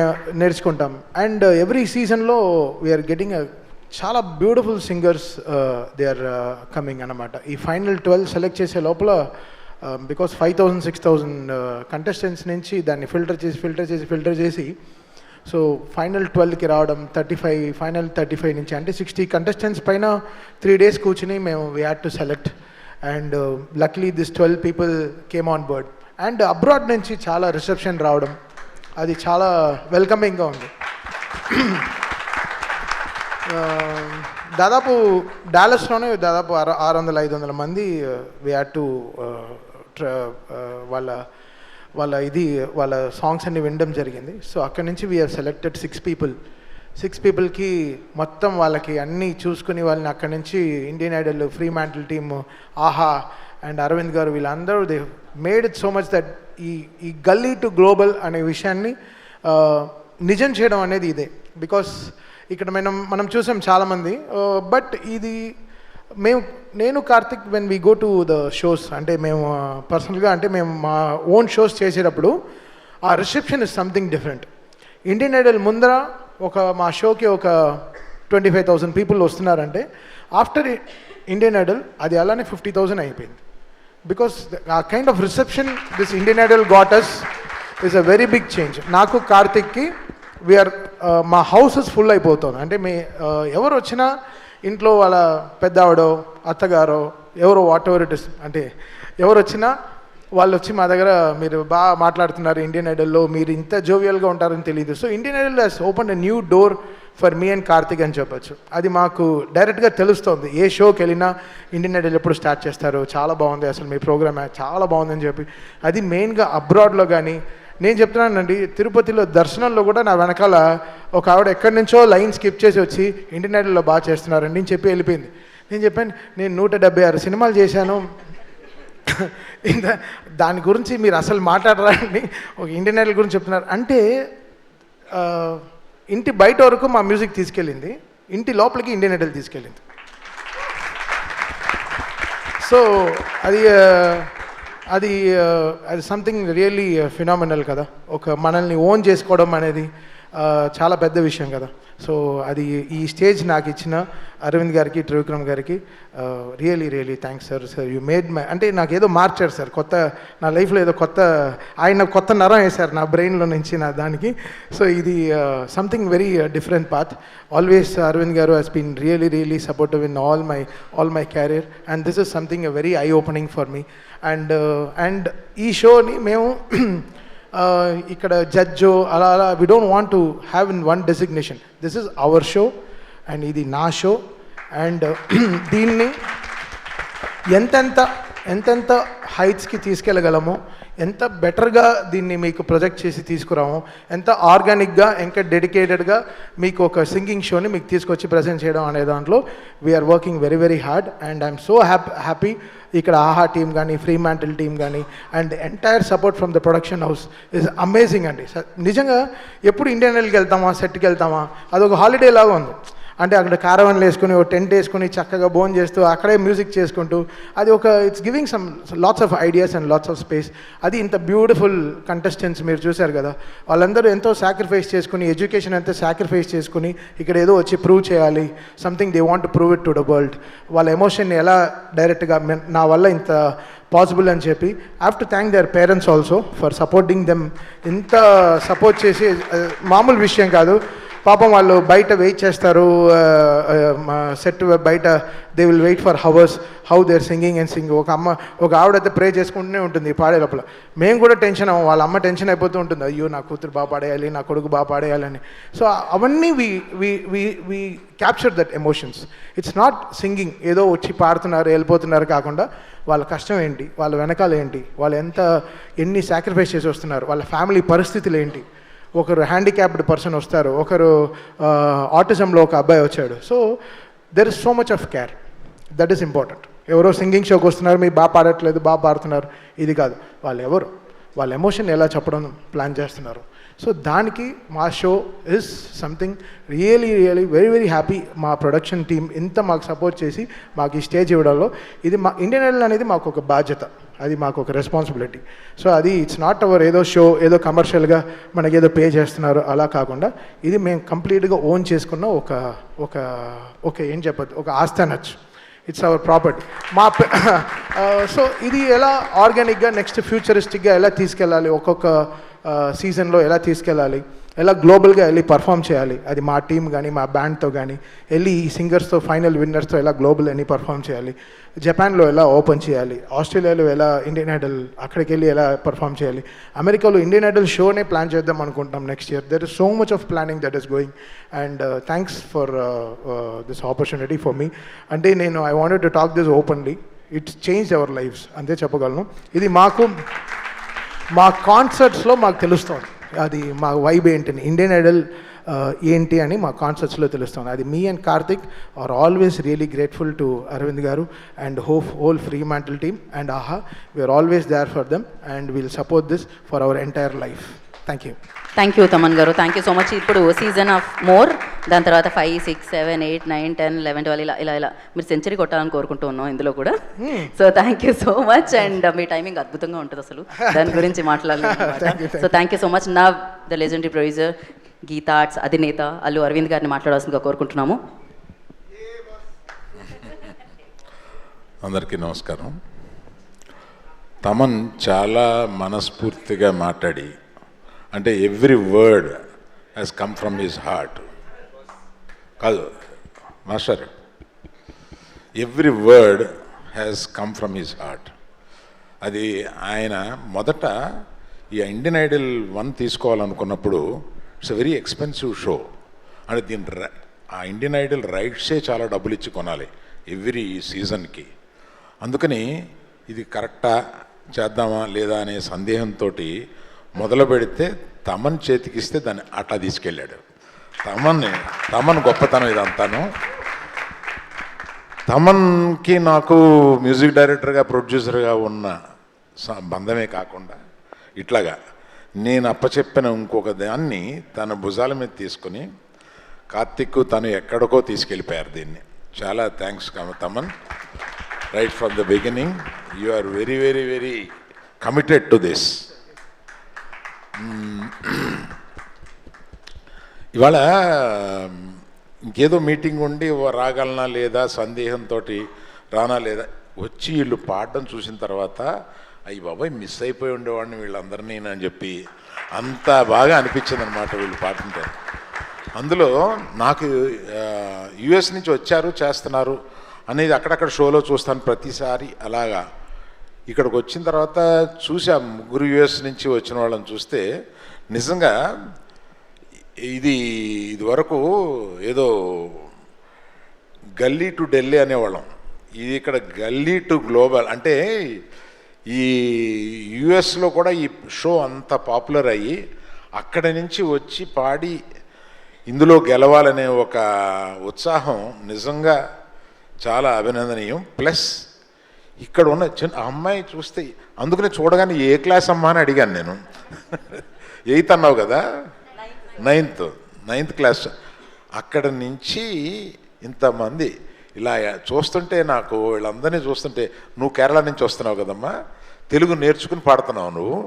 నేర్చుకుంటాం. అండ్ ఎవ్రీ సీజన్లో వీఆర్ గెటింగ్ చాలా beautiful singers they are coming అన్నమాట. ఈ ఫైనల్ 12 సెలెక్ట్ చేసే లోపల బికాస్ 5,000 6,000 కంటెస్టెంట్స్ నుంచి దాన్ని ఫిల్టర్ చేసి సో ఫైనల్ 12కి రావడం, ఫైనల్ 35 నుంచి అంటే 60 కంటెస్టెంట్స్ పైన 3 days కూర్చుని మేము we had to select. And లక్లీ this 12 people came on board. And abroad నుంచి చాలా రిసెప్షన్ రావడం, అది చాలా వెల్కమింగ్గా ఉంది. దాదాపు డాలస్లోనే దాదాపు 600-500 మంది వీ హ్యాడ్ టు వాళ్ళ సాంగ్స్ అన్ని వినడం జరిగింది. సో అక్కడి నుంచి వీ హ్యావ్ సెలెక్టెడ్ 6 పీపుల్కి మొత్తం వాళ్ళకి అన్నీ చూసుకుని వాళ్ళని అక్కడి నుంచి Indian Idol, free mantle team, ఆహా అండ్ అరవింద్ గారు వీళ్ళందరూ they made it so much that ఈ గల్లీ టు గ్లోబల్ అనే విషయాన్ని నిజం చేయడం అనేది ఇదే. బికాస్ ఇక్కడ మనం చూసాం చాలామంది, బట్ ఇది నేను Karthik when we go to the shows, అంటే మేము పర్సనల్గా అంటే మేము మా ఓన్ షోస్ చేసేటప్పుడు ఆ reception is something different. Indian Idol ముందర మా షోకి ఒక 25,000 people వస్తున్నారంటే ఆఫ్టర్ ఇండియన్ ఐడల్ అది అలానే 50,000 అయిపోయింది. Because a kind of reception this Indian Idol got us is a very big change. నాకు కార్తిక్కి వీఆర్ మా హౌసెస్ ఫుల్ అయిపోతుంది. అంటే ఎవరు వచ్చినా ఇంట్లో వాళ్ళ పెద్దావిడో అత్తగారో ఎవరో వాట్ ఎవర్ ఇట్ ఇస్, అంటే ఎవరు వచ్చినా వాళ్ళు వచ్చి మా దగ్గర మీరు బాగా మాట్లాడుతున్నారు ఇండియన్ ఐడల్లో, మీరు ఇంత జోవియల్గా ఉంటారని తెలియదు. So Indian Idol has open a new door for me and Karthik అని చెప్పచ్చు. అది మాకు డైరెక్ట్గా తెలుస్తుంది. ఏ షోకి వెళ్ళినా ఇండియన్ ఐడల్ ఎప్పుడు స్టార్ట్ చేస్తారు, చాలా బాగుంది అసలు మీ ప్రోగ్రామ్ చాలా బాగుందని చెప్పి. అది మెయిన్గా అబ్రాడ్లో కానీ నేను చెప్తున్నానండి, తిరుపతిలో దర్శనంలో కూడా నా వెనకాల ఒక ఆవిడ ఎక్కడి నుంచో లైన్ స్కిప్ చేసి వచ్చి ఇండియన్ ఐడల్లో బాగా చేస్తున్నారండి అని చెప్పి వెళ్ళిపోయింది. నేను చెప్పాను నేను 176 సినిమాలు చేశాను, దాని గురించి మీరు అసలు మాట్లాడరాండి, ఒక ఇండియన్ ఐడల్ గురించి చెప్తున్నారు అంటే. ఇంటి బయట వరకు మా మ్యూజిక్ తీసుకెళ్ళింది, ఇంటి లోపలికి ఇండియన్ ఐడల్ తీసుకెళ్ళింది. సో అది సంథింగ్ రియల్లీ ఫినామినల్ కదా. ఒక మనల్ని ఓన్ చేసుకోవడం అనేది చాలా పెద్ద విషయం కదా. సో అది ఈ స్టేజ్ నాకు ఇచ్చిన అరవింద్ గారికి, త్రివిక్రమ్ గారికి really thanks sir. You made my, అంటే నాకు ఏదో మార్చారు సార్, నా లైఫ్లో ఏదో ఆయన కొత్త నరం వేశారు నా బ్రెయిన్లో నుంచి నా దానికి. సో ఇది something very different path. Always Aravind garu he's been really supportive in all my career and this is something very eye opening for me. And ఈ షోని మేము ఇక్కడ జడ్జో అలా we don't want to have in one designation. This is our show and ఇది నా show. And దీన్ని ఎంతెంత హైట్స్కి తీసుకెళ్ళగలమో, ఎంత బెటర్గా దీన్ని మీకు ప్రొజెక్ట్ చేసి తీసుకురాము, ఎంత ఆర్గానిక్గా ఇంకా డెడికేటెడ్గా మీకు ఒక సింగింగ్ షోని మీకు తీసుకొచ్చి ప్రజెంట్ చేయడం అనే దాంట్లో we're working very hard. And I'm so happy ఇక్కడ ఆహా టీమ్ కానీ, ఫ్రీ మ్యాంటిల్ టీమ్ కానీ and entire support from the production house is amazing అండి. ఎప్పుడు ఇండియన్ ఐడల్కి వెళ్తామా, సెట్కి వెళ్తామా, అదొక హాలిడే లాగా ఉంది. అంటే అక్కడ కారవన్లు వేసుకుని ఒక టెంట్ వేసుకుని చక్కగా భోజనం చేస్తూ అక్కడే మ్యూజిక్ చేసుకుంటూ అది it's giving some lots of ideas and lots of space. అది ఇంత బ్యూటిఫుల్ కంటెస్టెంట్స్ మీరు చూశారు కదా, వాళ్ళందరూ ఎంతో సాక్రిఫైస్ చేసుకుని, ఎడ్యుకేషన్ ఎంతో సాక్రిఫైస్ చేసుకుని ఇక్కడ ఏదో వచ్చి ప్రూవ్ చేయాలి, something they want to prove it to the world. వాళ్ళ ఎమోషన్ని ఎలా డైరెక్ట్గా నా వల్ల ఇంత పాసిబుల్ అని చెప్పి I have to thank their parents also for supporting them. ఇంత సపోర్ట్ చేసి మామూలు విషయం కాదు. పాపం వాళ్ళు బయట వెయిట్ చేస్తారు, సెట్ బయట they will wait for hours how they are singing and sing. ఒక ఆవిడైతే ప్రే చేసుకుంటూనే ఉంటుంది పాడే లోపల. మేము కూడా టెన్షన్ అవ్వం, వాళ్ళ అమ్మ టెన్షన్ అయిపోతూ ఉంటుంది, అయ్యో నా కూతురు బాగా పాడేయాలి, నా కొడుకు బాగా పాడేయాలని. సో అవన్నీ we capture that emotions. It's not singing ఏదో వచ్చి పాడుతున్నారు వెళ్ళిపోతున్నారు కాకుండా వాళ్ళ కష్టం ఏంటి, వాళ్ళ వెనకాల ఏంటి, వాళ్ళు ఎన్ని సాక్రిఫైస్ చేసి వస్తున్నారు, వాళ్ళ ఫ్యామిలీ పరిస్థితులు ఏంటి. ఒకరు హ్యాండిక్యాప్డ్ పర్సన్ వస్తారు, ఒకరు ఆటిజంలో ఒక అబ్బాయి వచ్చాడు. So there is so much of care. That is important. ఎవరో సింగింగ్ షోకి వస్తున్నారు, మీరు బాగా పాడట్లేదు, బాగా పాడుతున్నారు, ఇది కాదు. వాళ్ళు ఎవరు, వాళ్ళ ఎమోషన్ ఎలా చెప్పడం ప్లాన్ చేస్తున్నారు. సో దానికి మా show is something really very very happy. మా ప్రొడక్షన్ టీమ్ ఇంత మాకు సపోర్ట్ చేసి మాకు ఈ స్టేజ్ ఇవ్వడంలో, ఇది మా ఇండియన్ ఐడల్ అనేది మాకు ఒక బాధ్యత, అది మాకు ఒక రెస్పాన్సిబిలిటీ. సో అది ఇట్స్ నాట్ అవర్ ఏదో షో, ఏదో కమర్షియల్గా మనకి ఏదో పే చేస్తున్నారు అలా కాకుండా, ఇది మేము కంప్లీట్గా ఓన్ చేసుకున్న ఒక ఒక ఒక ఏం చెప్పదు, ఒక ఆస్తి అనొచ్చు. It's our property. మా సో ఇది ఎలా ఆర్గానిక్గా నెక్స్ట్ ఫ్యూచరిస్టిక్గా ఎలా తీసుకెళ్ళాలి, ఒక్కొక్క సీజన్లో ఎలా తీసుకెళ్ళాలి, ఎలా గ్లోబల్గా వెళ్ళి పర్ఫామ్ చేయాలి, అది మా టీం కానీ మా బ్యాండ్తో కానీ వెళ్ళి ఈ సింగర్స్తో ఫైనల్ విన్నర్స్తో ఎలా గ్లోబల్ అని పర్ఫామ్ చేయాలి, జపాన్లో ఎలా ఓపెన్ చేయాలి, ఆస్ట్రేలియాలో ఎలా ఇండియన్ ఐడల్ అక్కడికి వెళ్ళి ఎలా పర్ఫామ్ చేయాలి, అమెరికాలో ఇండియన్ ఐడల్ షోనే ప్లాన్ చేద్దాం అనుకుంటున్నాం next year. There is so much of planning that is going and thanks for this opportunity for me. అంటే నేను I wanted to talk this openly. It's change our lives అంతే చెప్పగలను. ఇది మాకు మా కాన్సర్ట్స్లో మాకు తెలుస్తుంది, అది మా వైబ్ ఏంటని, ఇండియన్ ఐడల్ ఏంటి అని మా కాన్సర్ట్స్లో తెలుస్తుంది. అది me and Karthik are always really grateful to Aravind garu and whole Fremantle team and Aha. We are always there for them and will support this for our entire life. Thank you. Thank you Thaman గారు, thank you so much. ఇప్పుడు season of more, దాని తర్వాత 5, 6, 7, 8, 9, 10, 11, 12 ఇలా ఇలా ఇలా మీరు century కొట్టాలని కోరుకుంటూ ఉన్నాం ఇందులో కూడా. So thank you so much and మీ టైమింగ్ అద్భుతంగా ఉంటుంది అసలు, దాని గురించి మాట్లాడాలి. So thank you so much. నా the legendary producer Geetha Arts అధినేత అల్లు అరవింద్ గారిని మాట్లాడాల్సిందిగా కోరుకుంటున్నాము. అందరికీ నమస్కారం. తమన్ చాలా మనస్ఫూర్తిగా మాట్లాడి, అంటే every word has come from his heart. కాదు master, every word has come from his heart. అది ఆయన మొదట ఈ ఇండియన్ ఐడల్ 1 తీసుకోవాలనుకున్నప్పుడు it's a very expensive show. అంటే దీని ఆ ఇండియన్ ఐడల్ రైట్సే చాలా డబ్బులు ఇచ్చి కొనాలి ఎవ్రీ సీజన్కి. అందుకని ఇది కరెక్టా చేద్దామా లేదా అనే సందేహంతో మొదలు పెడితే తమన్ చేతికిస్తే దాన్ని అట్లా తీసుకెళ్ళాడు. తమన్ గొప్పతనం ఇదంతాను. తమన్కి నాకు మ్యూజిక్ డైరెక్టర్గా ప్రొడ్యూసర్గా ఉన్న బంధమే కాకుండా ఇట్లాగా నేను అప్పచెప్పిన ఇంకొక దాన్ని తన భుజాల మీద తీసుకుని కార్తిక్ తను ఎక్కడికో తీసుకెళ్ళిపోయారు దీన్ని. చాలా thanks Thaman. Right from the beginning you are very very very committed to this. ఇవాళ ఇంకేదో మీటింగ్ ఉండి రాగలనా లేదా సందేహంతో రానా లేదా వచ్చి వీళ్ళు పాడడం చూసిన తర్వాత అయ్యి బాబాయ్ మిస్ అయిపోయి ఉండేవాడిని వీళ్ళందరినీ అని చెప్పి అంత బాగా అనిపించింది అనమాట వీళ్ళు పాడుతుంటే. అందులో నాకు యుఎస్ నుంచి వచ్చారు చేస్తున్నారు అనేది అక్కడక్కడ షోలో చూస్తాను ప్రతిసారి. అలాగా ఇక్కడికి వచ్చిన తర్వాత చూసా ముగ్గురు యుఎస్ నుంచి వచ్చిన వాళ్ళని చూస్తే నిజంగా ఇది వరకు ఏదో గల్లీ టు ఢిల్లీ అనేవాళ్ళం, ఇది ఇక్కడ గల్లీ టు గ్లోబల్. అంటే ఈ యుఎస్లో కూడా ఈ షో అంత పాపులర్ అయ్యి అక్కడి నుంచి వచ్చి పాడి ఇందులో గెలవాలనే ఒక ఉత్సాహం నిజంగా చాలా అభినందనీయం. ప్లస్ ఇక్కడ ఉన్న చిన్న అమ్మాయి చూస్తే, అందుకనే చూడగానే ఏ క్లాస్ అమ్మా అని అడిగాను నేను. 8th అన్నావు కదా, 9th క్లాస్. అక్కడ నుంచి ఇంతమంది ఇలా చూస్తుంటే నాకు వీళ్ళందరినీ చూస్తుంటే, నువ్వు కేరళ నుంచి వస్తున్నావు కదమ్మా, తెలుగు నేర్చుకుని పాడుతున్నావు నువ్వు,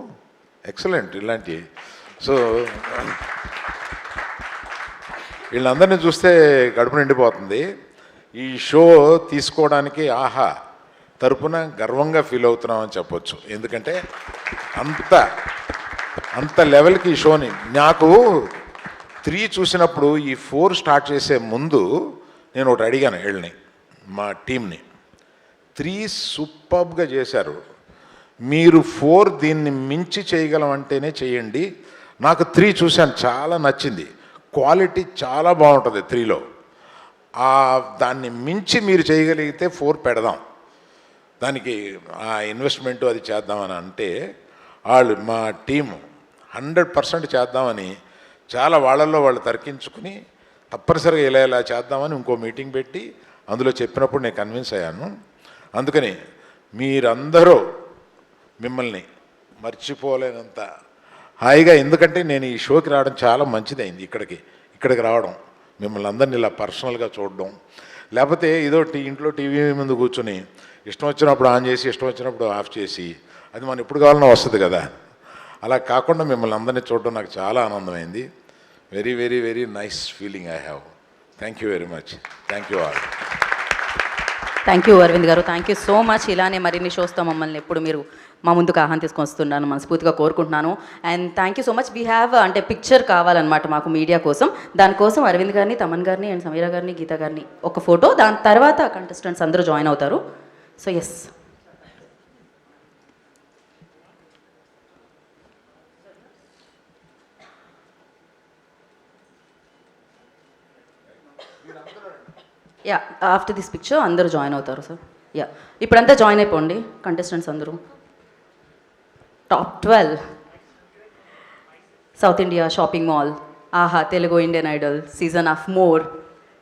ఎక్సలెంట్ ఇలాంటివి. సో వీళ్ళందరినీ చూస్తే గడుపు నిండిపోతుంది. ఈ షో తీసుకోవడానికి ఆహా తరపున గర్వంగా ఫీల్ అవుతున్నామని చెప్పొచ్చు. ఎందుకంటే అంత లెవెల్కి ఈ షోని, నాకు 3 చూసినప్పుడు ఈ 4 స్టార్ట్ చేసే ముందు నేను ఒకటి అడిగాను వీళ్ళని, మా టీంని. 3 సూపర్బ్గా చేశారు, మీరు 4 దీన్ని మించి చేయగలం అంటేనే చేయండి. నాకు 3 చూశాను, చాలా నచ్చింది, క్వాలిటీ చాలా బాగుంటుంది 3లో. దాన్ని మించి మీరు చేయగలిగితే 4 పెడదాం, దానికి ఆ ఇన్వెస్ట్మెంటు అది చేద్దామని అంటే వాళ్ళు మా టీము 100% చేద్దామని చాలా వాళ్ళల్లో వాళ్ళు తర్కించుకుని తప్పనిసరిగా ఇలా చేద్దామని ఇంకో మీటింగ్ పెట్టి అందులో చెప్పినప్పుడు నేను కన్విన్స్ అయ్యాను. అందుకని మీరందరూ మిమ్మల్ని మర్చిపోలేనంత హాయిగా, ఎందుకంటే నేను ఈ షోకి రావడం చాలా మంచిదైంది. ఇక్కడికి రావడం, మిమ్మల్ని అందరినీ ఇలా పర్సనల్గా చూడడం, లేకపోతే ఏదో ఇంట్లో టీవీ ముందు కూర్చొని ఇష్టం వచ్చినప్పుడు ఆన్ చేసి ఇష్టం వచ్చినప్పుడు ఆఫ్ చేసి అది మనం ఎప్పుడు కావాలన్నా వస్తుంది కదా. అలా కాకుండా మిమ్మల్ని అందరినీ చూడడం నాకు చాలా ఆనందమైంది. Very very very nice feeling I have. Thank you very much. Thank you all. Thank you Aravind garu, thank you so much. ఇలానే మరిన్ని షోస్తో మమ్మల్ని ఎప్పుడు మీరు మా ముందుకు ఆహ్వానం తీసుకొని వస్తున్నాను మనస్ఫూర్తిగా కోరుకుంటున్నాను. And thank you so much. We have అంటే పిక్చర్ కావాలన్నమాట మాకు మీడియా కోసం. దానికోసం అరవింద్ గారిని, తమన్ గారిని అండ్ సమీరా గారిని, గీత గారిని ఒక ఫోటో, దాని తర్వాత కంటెస్టెంట్స్ అందరూ జాయిన్ అవుతారు. So yes, ya after this picture అందరూ జాయిన్ అవుతారు సార్. యా ఇప్పుడంతా జాయిన్ అయిపోండి కంటెస్టెంట్స్ అందరూ. Top 12 south India shopping mall, Aha Telugu Indian Idol, season of more,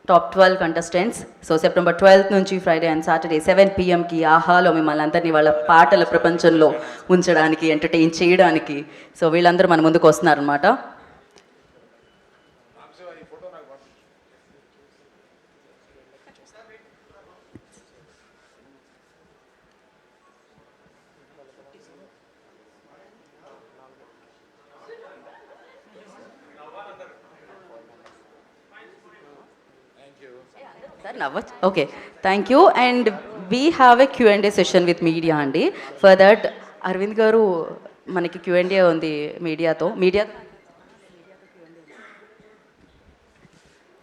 top 12 contestants. So September 12th నుంచి ఫ్రైడే అండ్ సాటర్డే 7 PM ఆహాలో మిమ్మల్ని అందరినీ వాళ్ళ పాటల ప్రపంచంలో ఉంచడానికి, ఎంటర్టైన్ చేయడానికి సో వీళ్ళందరూ మన ముందుకు వస్తున్నారనమాట. సార్ నవ్వచ్చు. Okay, thank you. And we have a Q&A session with media అండి. ఫర్ దట్ అరవింద్ గారు మనకి Q&A ఉంది మీడియాతో.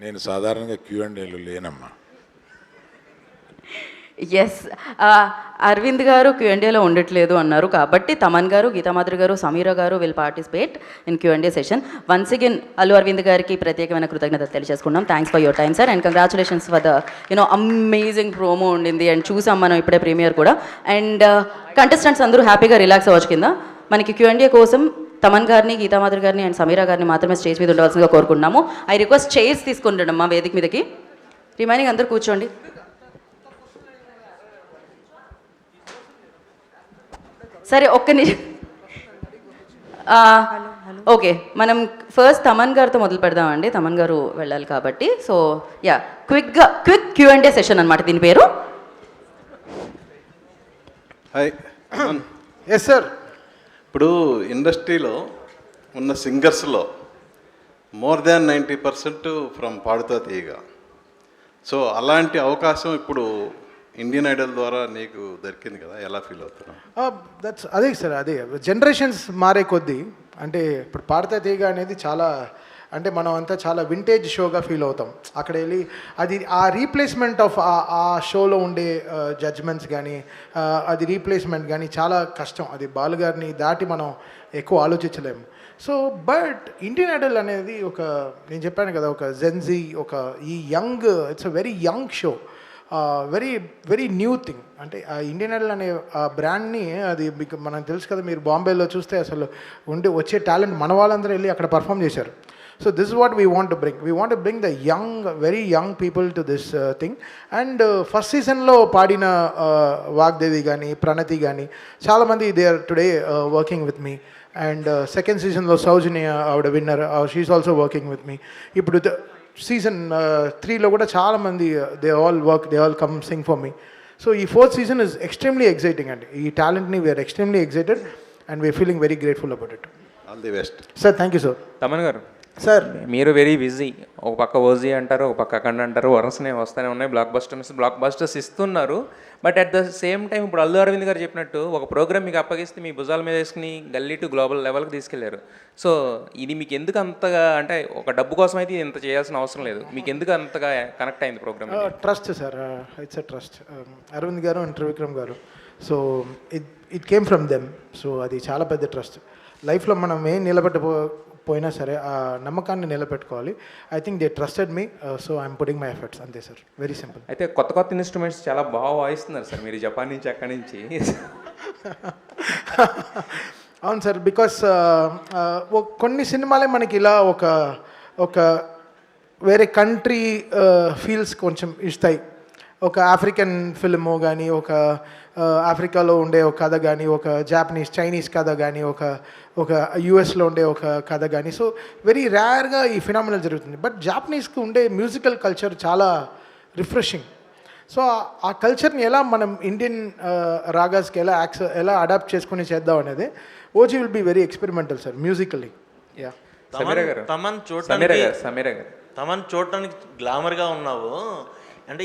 నేను సాధారణంగా Q&Aలు లేనమ్మా. ఎస్, అరవింద్ గారు Q&Aలో ఉండట్లేదు అన్నారు కాబట్టి తమన్ గారు, Geetha Madhuri garu, Sameera garu will participate in Q&A session. Once again Allu Aravind గారికి ప్రత్యేకమైన కృతజ్ఞత తెలియజేసుకున్నాం. Thanks for your time sir and congratulations for the amazing promo ఉండింది అండ్ చూసాం మనం ఇప్పుడే ప్రీమియర్ కూడా. అండ్ కంటెస్టెంట్స్ అందరూ హ్యాపీగా రిలాక్స్ అవ్వచ్చు. కింద మనకి Q&A కోసం తమన్ గారిని, గీతామాధురి గారిని అండ్ సమీరా గారిని మాత్రమే స్టేజ్ మీద ఉండవలసిందిగా కోరుకుంటున్నాము. ఐ రిక్వెస్ట్ చైర్స్ తీసుకుంటాం మా వేదిక మీదకి. రిమైనింగ్ అందరూ కూర్చోండి. సరే ఒక్క నిమిషం. ఓకే, మనం ఫస్ట్ తమన్ గారితో మొదలు పెడదామండి. తమన్ గారు వెళ్ళాలి కాబట్టి. So yeah, quick Q&A session అనమాట దీని పేరు. హాయ్. Yes sir. ఇప్పుడు ఇండస్ట్రీలో ఉన్న సింగర్స్లో మోర్ దాన్ 90% ఫ్రమ్ పాడుతా తీయగా. సో అలాంటి అవకాశం ఇప్పుడు ఇండియన్ ఐడల్ ద్వారా నీకు దొరికింది కదా, ఎలా ఫీల్ అవుతున్నావు? అదే సార్, అదే జనరేషన్స్ మారే కొద్దీ అంటే ఇప్పుడు పాడతా తీగ అనేది చాలా అంటే మనం అంతా చాలా వింటేజ్ షోగా ఫీల్ అవుతాం. అక్కడ వెళ్ళి అది ఆ రీప్లేస్మెంట్ ఆఫ్ ఆ షోలో ఉండే జడ్జ్మెంట్స్ కానీ అది రీప్లేస్మెంట్ కానీ చాలా కష్టం. అది బాలుగారిని దాటి మనం ఎక్కువ ఆలోచించలేము. సో బట్ ఇండియన్ ఐడల్ అనేది ఒక, నేను చెప్పాను కదా, ఒక జెన్జీ, ఒక ఈ young, it's a very young show, very very new thing. అంటే ఆ ఇండియన్ ఐడల్ అనే ఆ బ్రాండ్ని, అది మీకు మనకు తెలుసు కదా, మీరు బాంబేలో చూస్తే అసలు వచ్చే టాలెంట్ మన వాళ్ళందరూ వెళ్ళి అక్కడ పర్ఫామ్ చేశారు. So this is what we want to bring. We want to bring the young, very young people to this thing. And first సీజన్లో పాడిన వాగ్దేవి కానీ, ప్రణతి కానీ చాలామంది they are today working with me. And second సీజన్లో సౌజన్య ఆవిడ winner, she's also working with me. ఇప్పుడు season 3లో కూడా చాలామంది they all come sing for me. So ఈ 4th season is extremely exciting అండి. ఈ టాలెంట్ని we're extremely excited and we're feeling very grateful about it. All the best sir. Thank you sir. Thaman గారు sir, మీరు very busy. ఒక పక్క OG అంటారు, ఒక పక్క అఖండ అంటారు, వరుసనే వస్తూనే ఉన్నాయి, బ్లాక్ బస్టర్స్ ఇస్తున్నారు. But at the same time ఇప్పుడు అల్లు అరవింద్ గారు చెప్పినట్టు ఒక ప్రోగ్రామ్ మీకు అప్పగిస్తే మీ భుజాల మీద వేసుకుని గల్లీ టు గ్లోబల్ లెవెల్కి తీసుకెళ్లారు. సో ఇది మీకు ఎందుకు అంతగా, అంటే ఒక డబ్బు కోసం అయితే ఇంత చేయాల్సిన అవసరం లేదు, మీకు ఎందుకు అంతగా కనెక్ట్ అయింది program? Trust sir, it's a trust. Aravind garu and Trivikram garu, so it came from them. So అది చాలా పెద్ద ట్రస్ట్. లైఫ్లో మనం ఏం నిలబెట్టపోయినా సరే ఆ నమ్మకాన్ని నిలబెట్టుకోవాలి. I think they trusted me, so I'm putting my efforts. అంతే సార్, వెరీ సింపుల్. అయితే కొత్త ఇన్స్ట్రుమెంట్స్ చాలా బాగా వాయిస్తున్నారు సార్ మీరు, జపాన్ నుంచి అక్కడి నుంచి. అవును సార్, బికాస్ కొన్ని సినిమాలే మనకి ఇలా ఒక వేరే కంట్రీ ఫీల్స్ కొంచెం ఇస్తాయి. ఒక ఆఫ్రికన్ ఫిల్మో కానీ, ఒక ఆఫ్రికాలో ఉండే ఒక కథ కానీ, ఒక జాపనీస్ చైనీస్ కథ కానీ, ఒక యూఎస్లో ఉండే ఒక కథ కానీ. సో వెరీ రేర్గా ఈ ఫినామినల్ జరుగుతుంది. బట్ జాపనీస్కి ఉండే మ్యూజికల్ కల్చర్ చాలా రిఫ్రెషింగ్. సో ఆ కల్చర్ని ఎలా మనం ఇండియన్ రాగాస్కి ఎలా అడాప్ట్ చేసుకుని చేద్దాం అనేది OG will be very experimental sir musically. Yeah Thaman చూడటానికి గ్లామర్గా ఉన్నావు అంటే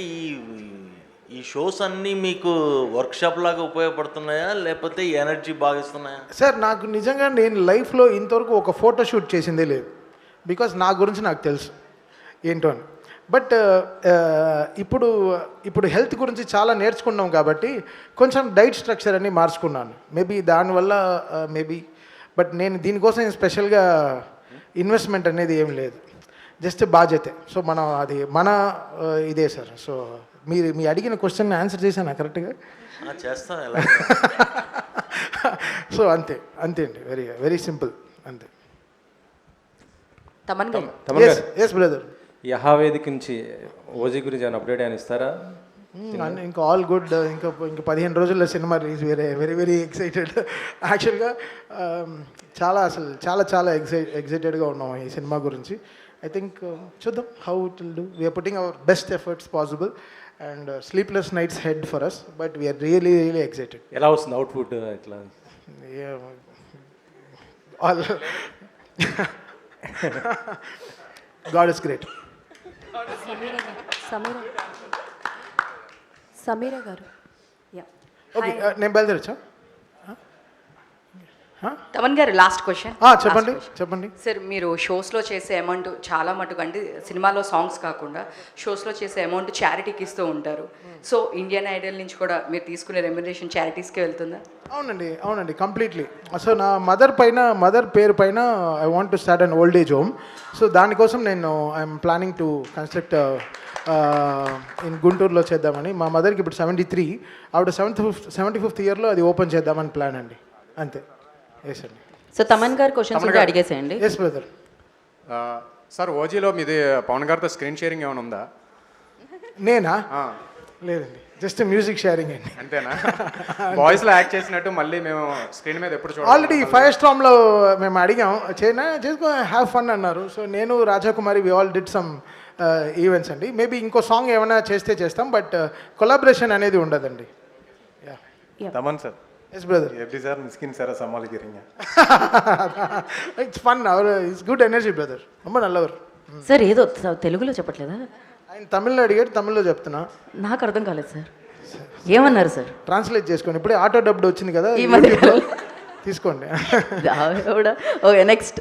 ఈ షోస్ అన్నీ మీకు వర్క్షాప్ లాగా ఉపయోగపడుతున్నాయా లేకపోతే ఎనర్జీ బాగా ఇస్తున్నాయా? సార్ నాకు నిజంగా నేను లైఫ్లో ఇంతవరకు ఒక ఫోటో షూట్ చేసిందే లేదు. బికాస్ నా గురించి నాకు తెలుసు ఏంటో అని. బట్ ఇప్పుడు హెల్త్ గురించి చాలా నేర్చుకున్నాం కాబట్టి కొంచెం డైట్ స్ట్రక్చర్ అని మార్చుకున్నాను. మేబీ దానివల్ల బట్ నేను దీనికోసం స్పెషల్గా ఇన్వెస్ట్మెంట్ అనేది ఏం లేదు, జస్ట్ బాధ్యతే. సో మన ఇదే సార్. సో మీ అడిగిన క్వశ్చన్ ఆన్సర్ చేశాను కరెక్ట్గా? చేస్తాను. సో అంతే అండి, వెరీ వెరీ సింపుల్ అంతే. తమన్ గారు, ఎస్ బ్రదర్. యహావేదిక నుంచి ఓజీ గురించి ఏమైనా అప్డేట్ అని ఇస్తారా? ఇంకా ఆల్ గుడ్. ఇంకా 15 రోజుల్లో cinema release. Very very excited. యాక్చువల్గా చాలా ఎక్సైటెడ్గా ఉన్నాం ఈ సినిమా గురించి. ఐ థింక్ చూద్దాం how it will do. We're putting our best efforts possible and sleepless nights had for us, but we're really excited. ఎలా వస్తుంది అవుట్పుట్? ఇట్లా all god is great. Sameera garu, okay నేను బయలుదేరచ్చా? తమన్ గారు, లాస్ట్ క్వశ్చన్. చెప్పండి sir, మీరు షోస్లో చేసే amount చాలా మటుకు అంటే సినిమాలో సాంగ్స్ కాకుండా షోస్లో చేసే అమౌంట్ చారిటీకి ఇస్తూ ఉంటారు. సో ఇండియన్ ఐడల్ నుంచి కూడా మీరు తీసుకునే రెమ్యునరేషన్ చారిటీస్కే వెళ్తుందా? అవునండి కంప్లీట్లీ. సో నా మదర్ పేరు పైన I want to start an old age home. So దానికోసం నేను I'm planning to construct in గుంటూరులో చేద్దామని. మా మదర్కి ఇప్పుడు 73, ఆవిడ 75th ఇయర్లో అది ఓపెన్ చేద్దామని ప్లాన్ అండి, అంతే. ఎస్ అండి. సో తమన్ గారు క్వశ్చన్స్ ఉంటే అడిగేసేయండి. Yes brother. సార్ ఓజీలో మీది పవన్ గారితో స్క్రీన్ షేరింగ్ ఏమైనా ఉందా? నేనా? లేదండి, జస్ట్ మ్యూజిక్ షేరింగ్ అండి. అంతేనా? వాయిస్లో యాక్ట్ చేసినట్టు మళ్ళీ మేము స్క్రీన్ మీద ఎప్పుడు చూడాలి? ఆల్రెడీ ఫైర్ స్టామ్లో మేము అడిగాం, చేసుకో హ్యావ్ ఫన్ అన్నారు. సో నేను Rajakumari we all did some events అండి. మేబీ ఇంకో సాంగ్ ఏమైనా చేస్తాం, బట్ కొలాబరేషన్ అనేది ఉండదండి. తమన్ సార్. Yes brother. எப்படி சார் மிஸ்கின் சாரை சமாளிக்கிறீங்க? It's fun, it's good energy brother. ரொம்ப நல்லவர். సార్ ఏదో తెలుగులో చెప్పట్లేదా? ఆయన తమిళ్లో అడిగాడు, తమిళ్లో చెప్తున్నా. నాకు అర్థం కాలేదు సార్, ఏమన్నారు సార్? ట్రాన్స్లేట్ చేసుకోండి, ఇప్పుడే ఆటో డబ్డ్ వచ్చింది కదా, తీసుకోండి. Okay, next.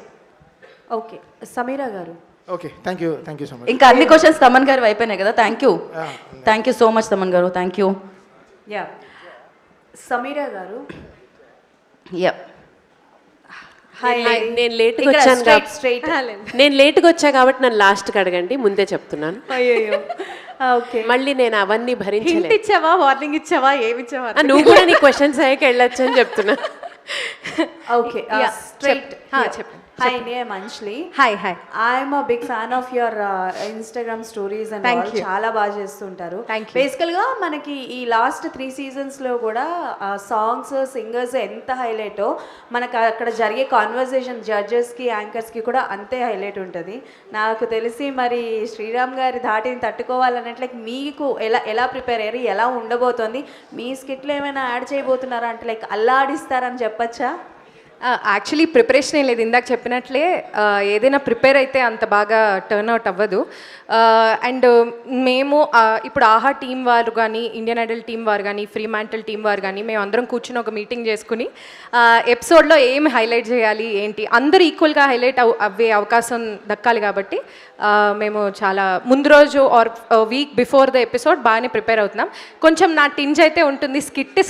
Okay, Sameera garu. Okay, thank you so much. ఇంకా అన్ని క్వశ్చన్స్ తమన్ గారు అయిపోయినాయి కదా. Thank you so much Thaman గారు, థ్యాంక్ యూ. యా, సమీరా గారు. యా, నేను లేట్గా వచ్చా కాబట్టి నన్ను లాస్ట్కి అడగండి, ముందే చెప్తున్నాను. అయ్యో, ఓకే. మళ్ళీ నేను అవన్నీ భరించలేదు. ఇచ్చావా, వార్నింగ్ ఇచ్చావా, ఏమి ఇచ్చావా? నువ్వు కూడా నీ క్వశ్చన్స్ అయ్యాక వెళ్ళొచ్చు అని చెప్తున్నా. ఓకే, స్ట్రైట్ చెప్పండి. Hi, name Anjali. Hi. I'm a big fan of your Instagram stories and all. చాలా బాగా చేస్తుంటారు. బేసికల్గా మనకి ఈ లాస్ట్ 3 సీజన్స్లో కూడా సాంగ్స్, సింగర్స్ ఎంత హైలైటో మనకు అక్కడ జరిగే కాన్వర్సేషన్ జడ్జెస్కి, యాంకర్స్కి కూడా అంతే హైలైట్ ఉంటుంది. నాకు తెలిసి మరి శ్రీరామ్ గారి ధాటిని తట్టుకోవాలన్నట్లే మీకు ఎలా ప్రిపేర్ అయ్యారు, ఎలా ఉండబోతోంది, మీ స్కిట్లో ఏమైనా యాడ్ చేయబోతున్నారా అంటే లైక్ అల్లాడిస్తారని చెప్పచ్చా? యాక్చువల్లీ ప్రిపరేషన్ ఏం లేదు. ఇందాక చెప్పినట్లే ఏదైనా ప్రిపేర్ అయితే అంత బాగా టర్న్ అవుట్ అవ్వదు. అండ్ మేము ఇప్పుడు ఆహా టీం వారు కానీ, ఇండియన్ ఐడల్ టీం వారు కానీ, ఫ్రీ మ్యాంటల్ టీం వారు కానీ మేము అందరం కూర్చుని ఒక మీటింగ్ చేసుకుని ఎపిసోడ్లో ఏం హైలైట్ చేయాలి ఏంటి, అందరూ ఈక్వల్గా హైలైట్ అవ్వే అవకాశం దక్కాలి కాబట్టి మేము చాలా ముందు రోజు or week before the episode బాగానే ప్రిపేర్ అవుతున్నాం. కొంచెం నా టింజ్ అయితే ఉంటుంది,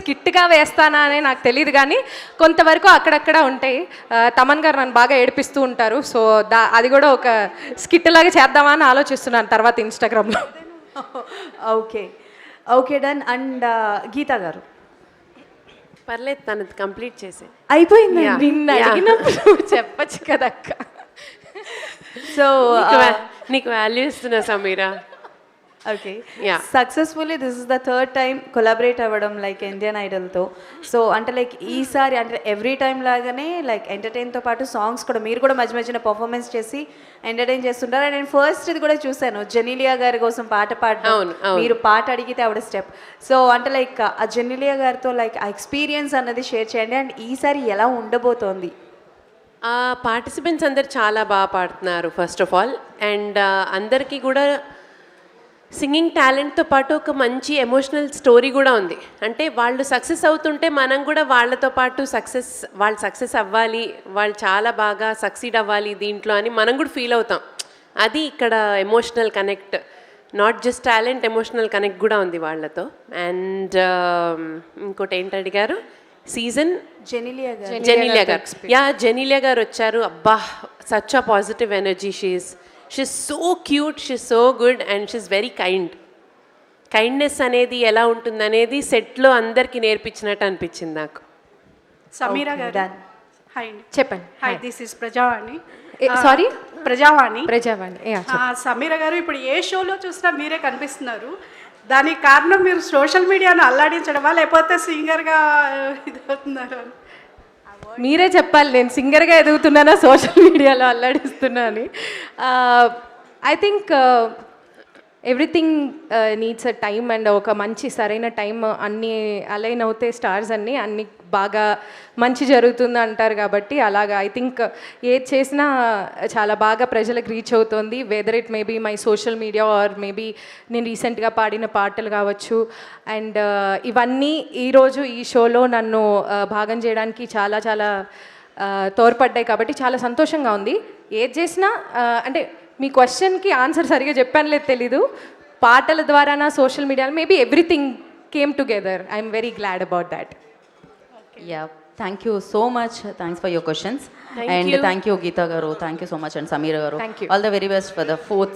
స్కిట్గా వేస్తానా అని నాకు తెలియదు, కానీ కొంతవరకు అక్కడక్కడ ఉంటాయి. తమన్ గారు నన్ను బాగా ఏడిపిస్తూ ఉంటారు. సో అది కూడా ఒక స్కిట్ లాగా చేద్దామా అని ఆలోచిస్తున్నాను తర్వాత ఇన్స్టాగ్రామ్లో. Okay done. అండ్ గీతా గారు. పర్లేదు, తను కంప్లీట్ చేసే అయిపోయింది. నిన్ను అడిగినప్పుడు చెప్పచ్చు కదక్క. సో నీకు వాల్యూ ఇస్తున్నా Sameera. Okay Yeah. Successfully this is the third time collaborate అవ్వడం లైక్ ఇండియన్ ఐడల్తో. సో అంటే లైక్ ఈసారి అంటే ఎవ్రీ టైం లాగానే లైక్ ఎంటర్టైన్తో పాటు సాంగ్స్ కూడా మీరు కూడా మధ్య మధ్యన పర్ఫార్మెన్స్ చేసి ఎంటర్టైన్ చేస్తుంటారు. అండ్ నేను ఫస్ట్ ఇది కూడా చూశాను, జెనీలియా గారి కోసం పాట పాడడం, అవును, అవును. మీరు పాట అడిగితే ఆవిడ స్టెప్. సో అంటే లైక్ ఆ జెనీలియా గారితో లైక్ ఆ ఎక్స్పీరియన్స్ అన్నది షేర్ చేయండి. అండ్ ఈసారి ఎలా ఉండబోతోంది? పార్టిసిపెంట్స్ అందరు చాలా బాగా పాడుతున్నారు ఫస్ట్ ఆఫ్ ఆల్. అండ్ అందరికీ కూడా సింగింగ్ టాలెంట్తో పాటు ఒక మంచి ఎమోషనల్ స్టోరీ కూడా ఉంది. అంటే వాళ్ళు సక్సెస్ అవుతుంటే మనం కూడా వాళ్ళతో పాటు వాళ్ళు సక్సెస్ అవ్వాలి, వాళ్ళు చాలా బాగా సక్సీడ్ అవ్వాలి దీంట్లో అని మనం కూడా ఫీల్ అవుతాం. అది ఇక్కడ emotional connect, not just talent, emotional connect కూడా ఉంది వాళ్ళతో. అండ్ ఇంకోటి ఏంటి అడిగారు? సీజన్ జెనీలియా గారు. యా, జెనీలియా గారు వచ్చారు. అబ్బా, such a positive energy. She's so cute, she's so good and she's very kind. Kindness అనేది ఎలా ఉంటుందనేది సెట్లో అందరికీ నేర్పించినట్టు అనిపించింది నాకు. సమీరా గారు హాయ్ అండి. చెప్పండి. Hi, this is Prajavani. Sorry, Prajavani. Sameera garu, ఇప్పుడు ఏ షోలో చూసినా మీరే కనిపిస్తున్నారు. దానికి కారణం మీరు సోషల్ మీడియాను అల్లాడించడమా, లేకపోతే సింగర్గా ఇది అవుతున్నారా? మీరే చెప్పాలి, నేను సింగర్గా ఎదుగుతున్నానా సోషల్ మీడియాలో అల్లాడిస్తున్నా అని. I think everything needs a time and ఒక మంచి సరైన టైం అన్నీ అలైన్ అవుతే స్టార్స్ అన్నీ బాగా మంచి జరుగుతుంది అంటారు. కాబట్టి అలాగా ఐ థింక్ ఏది చేసినా చాలా బాగా ప్రజలకు రీచ్ అవుతుంది. Whether it maybe my social media or maybe నేను రీసెంట్గా పాడిన పాటలు కావచ్చు. అండ్ ఇవన్నీ ఈరోజు ఈ షోలో నన్ను భాగం చేయడానికి చాలా చాలా తోడ్పడ్డాయి. కాబట్టి చాలా సంతోషంగా ఉంది. ఏది చేసినా అంటే మీ క్వశ్చన్కి ఆన్సర్ సరిగా చెప్పాను లేదు తెలీదు. పాటల ద్వారా నా social media maybe everything came together. I'm very glad about that. Ya, thank you so much. Thanks for your questions. And thank you Geetha garu, thank you so much. And Sameera garu, all the very best for the 4th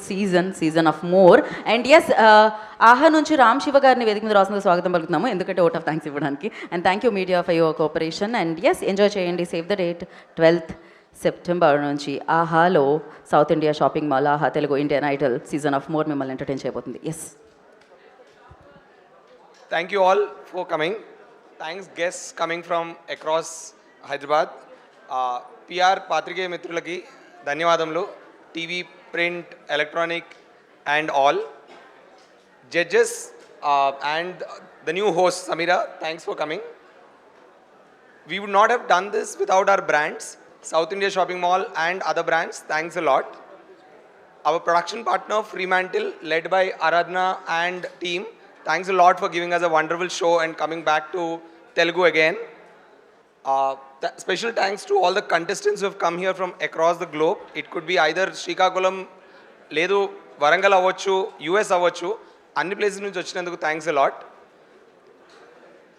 season of more. And yes, Aha నుంచి రామ్ శివ గారిని వేదిక మీద రాసిన స్వాగతం పలుకుతున్నాము, ఎందుకంటే vote of thanks ఇవ్వడానికి. And thank you media for your cooperation. And yes, enjoy చేయండి. Save the date 12th September నుంచి ఆహాలో south India shopping mall Aha Telugu Indian Idol season of more మిమ్మల్ని ఎంటర్టైన్ చేయబోతుంది. Yes, thank you all for coming. Thanks guests coming from across Hyderabad. PR పాత్రికేయ మిత్రులకి ధన్యవాదములు. TV, print, electronic and all judges and the new host Samira, thanks for coming. We would not have done this without our brands, South India Shopping Mall and other brands. Thanks a lot. Our production partner Fremantle, led by Aradhana and team, thanks a lot for giving us a wonderful show and coming back to Telugu again. Special thanks to all the contestants who have come here from across the globe. It could be either Srikakulam, Ledu, Varangal avvachu, US avvachu, anni places nunchi vachinanduku thanks a lot.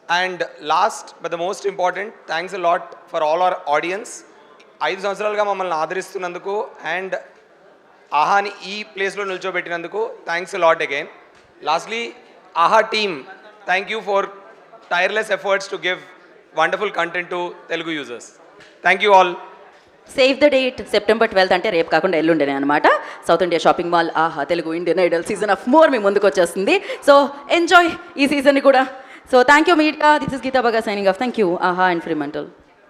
And last but the most important, thanks a lot for all our audience. 5 సంవత్సరాలుగా మమ్మల్ని ఆదరిస్తున్నందుకు and ఆహాని ఈ ప్లేస్లో నిల్చోబెట్టినందుకు thanks a lot again. Lastly, Aha team, thank you for tireless efforts to give wonderful content to Telugu users. Thank you all. Save the date September 12th, అంటే రేపు కాకుండా ఎల్లుండేనే అనమాట. South India shopping mall Aha Telugu Indian Idol season of more మీ ముందుకు వచ్చేస్తుంది. So enjoy ఈ సీజన్ని కూడా. So thank you media. This is Geetha బగా signing off. Thank you Aha and ఫ్రీమంటల్.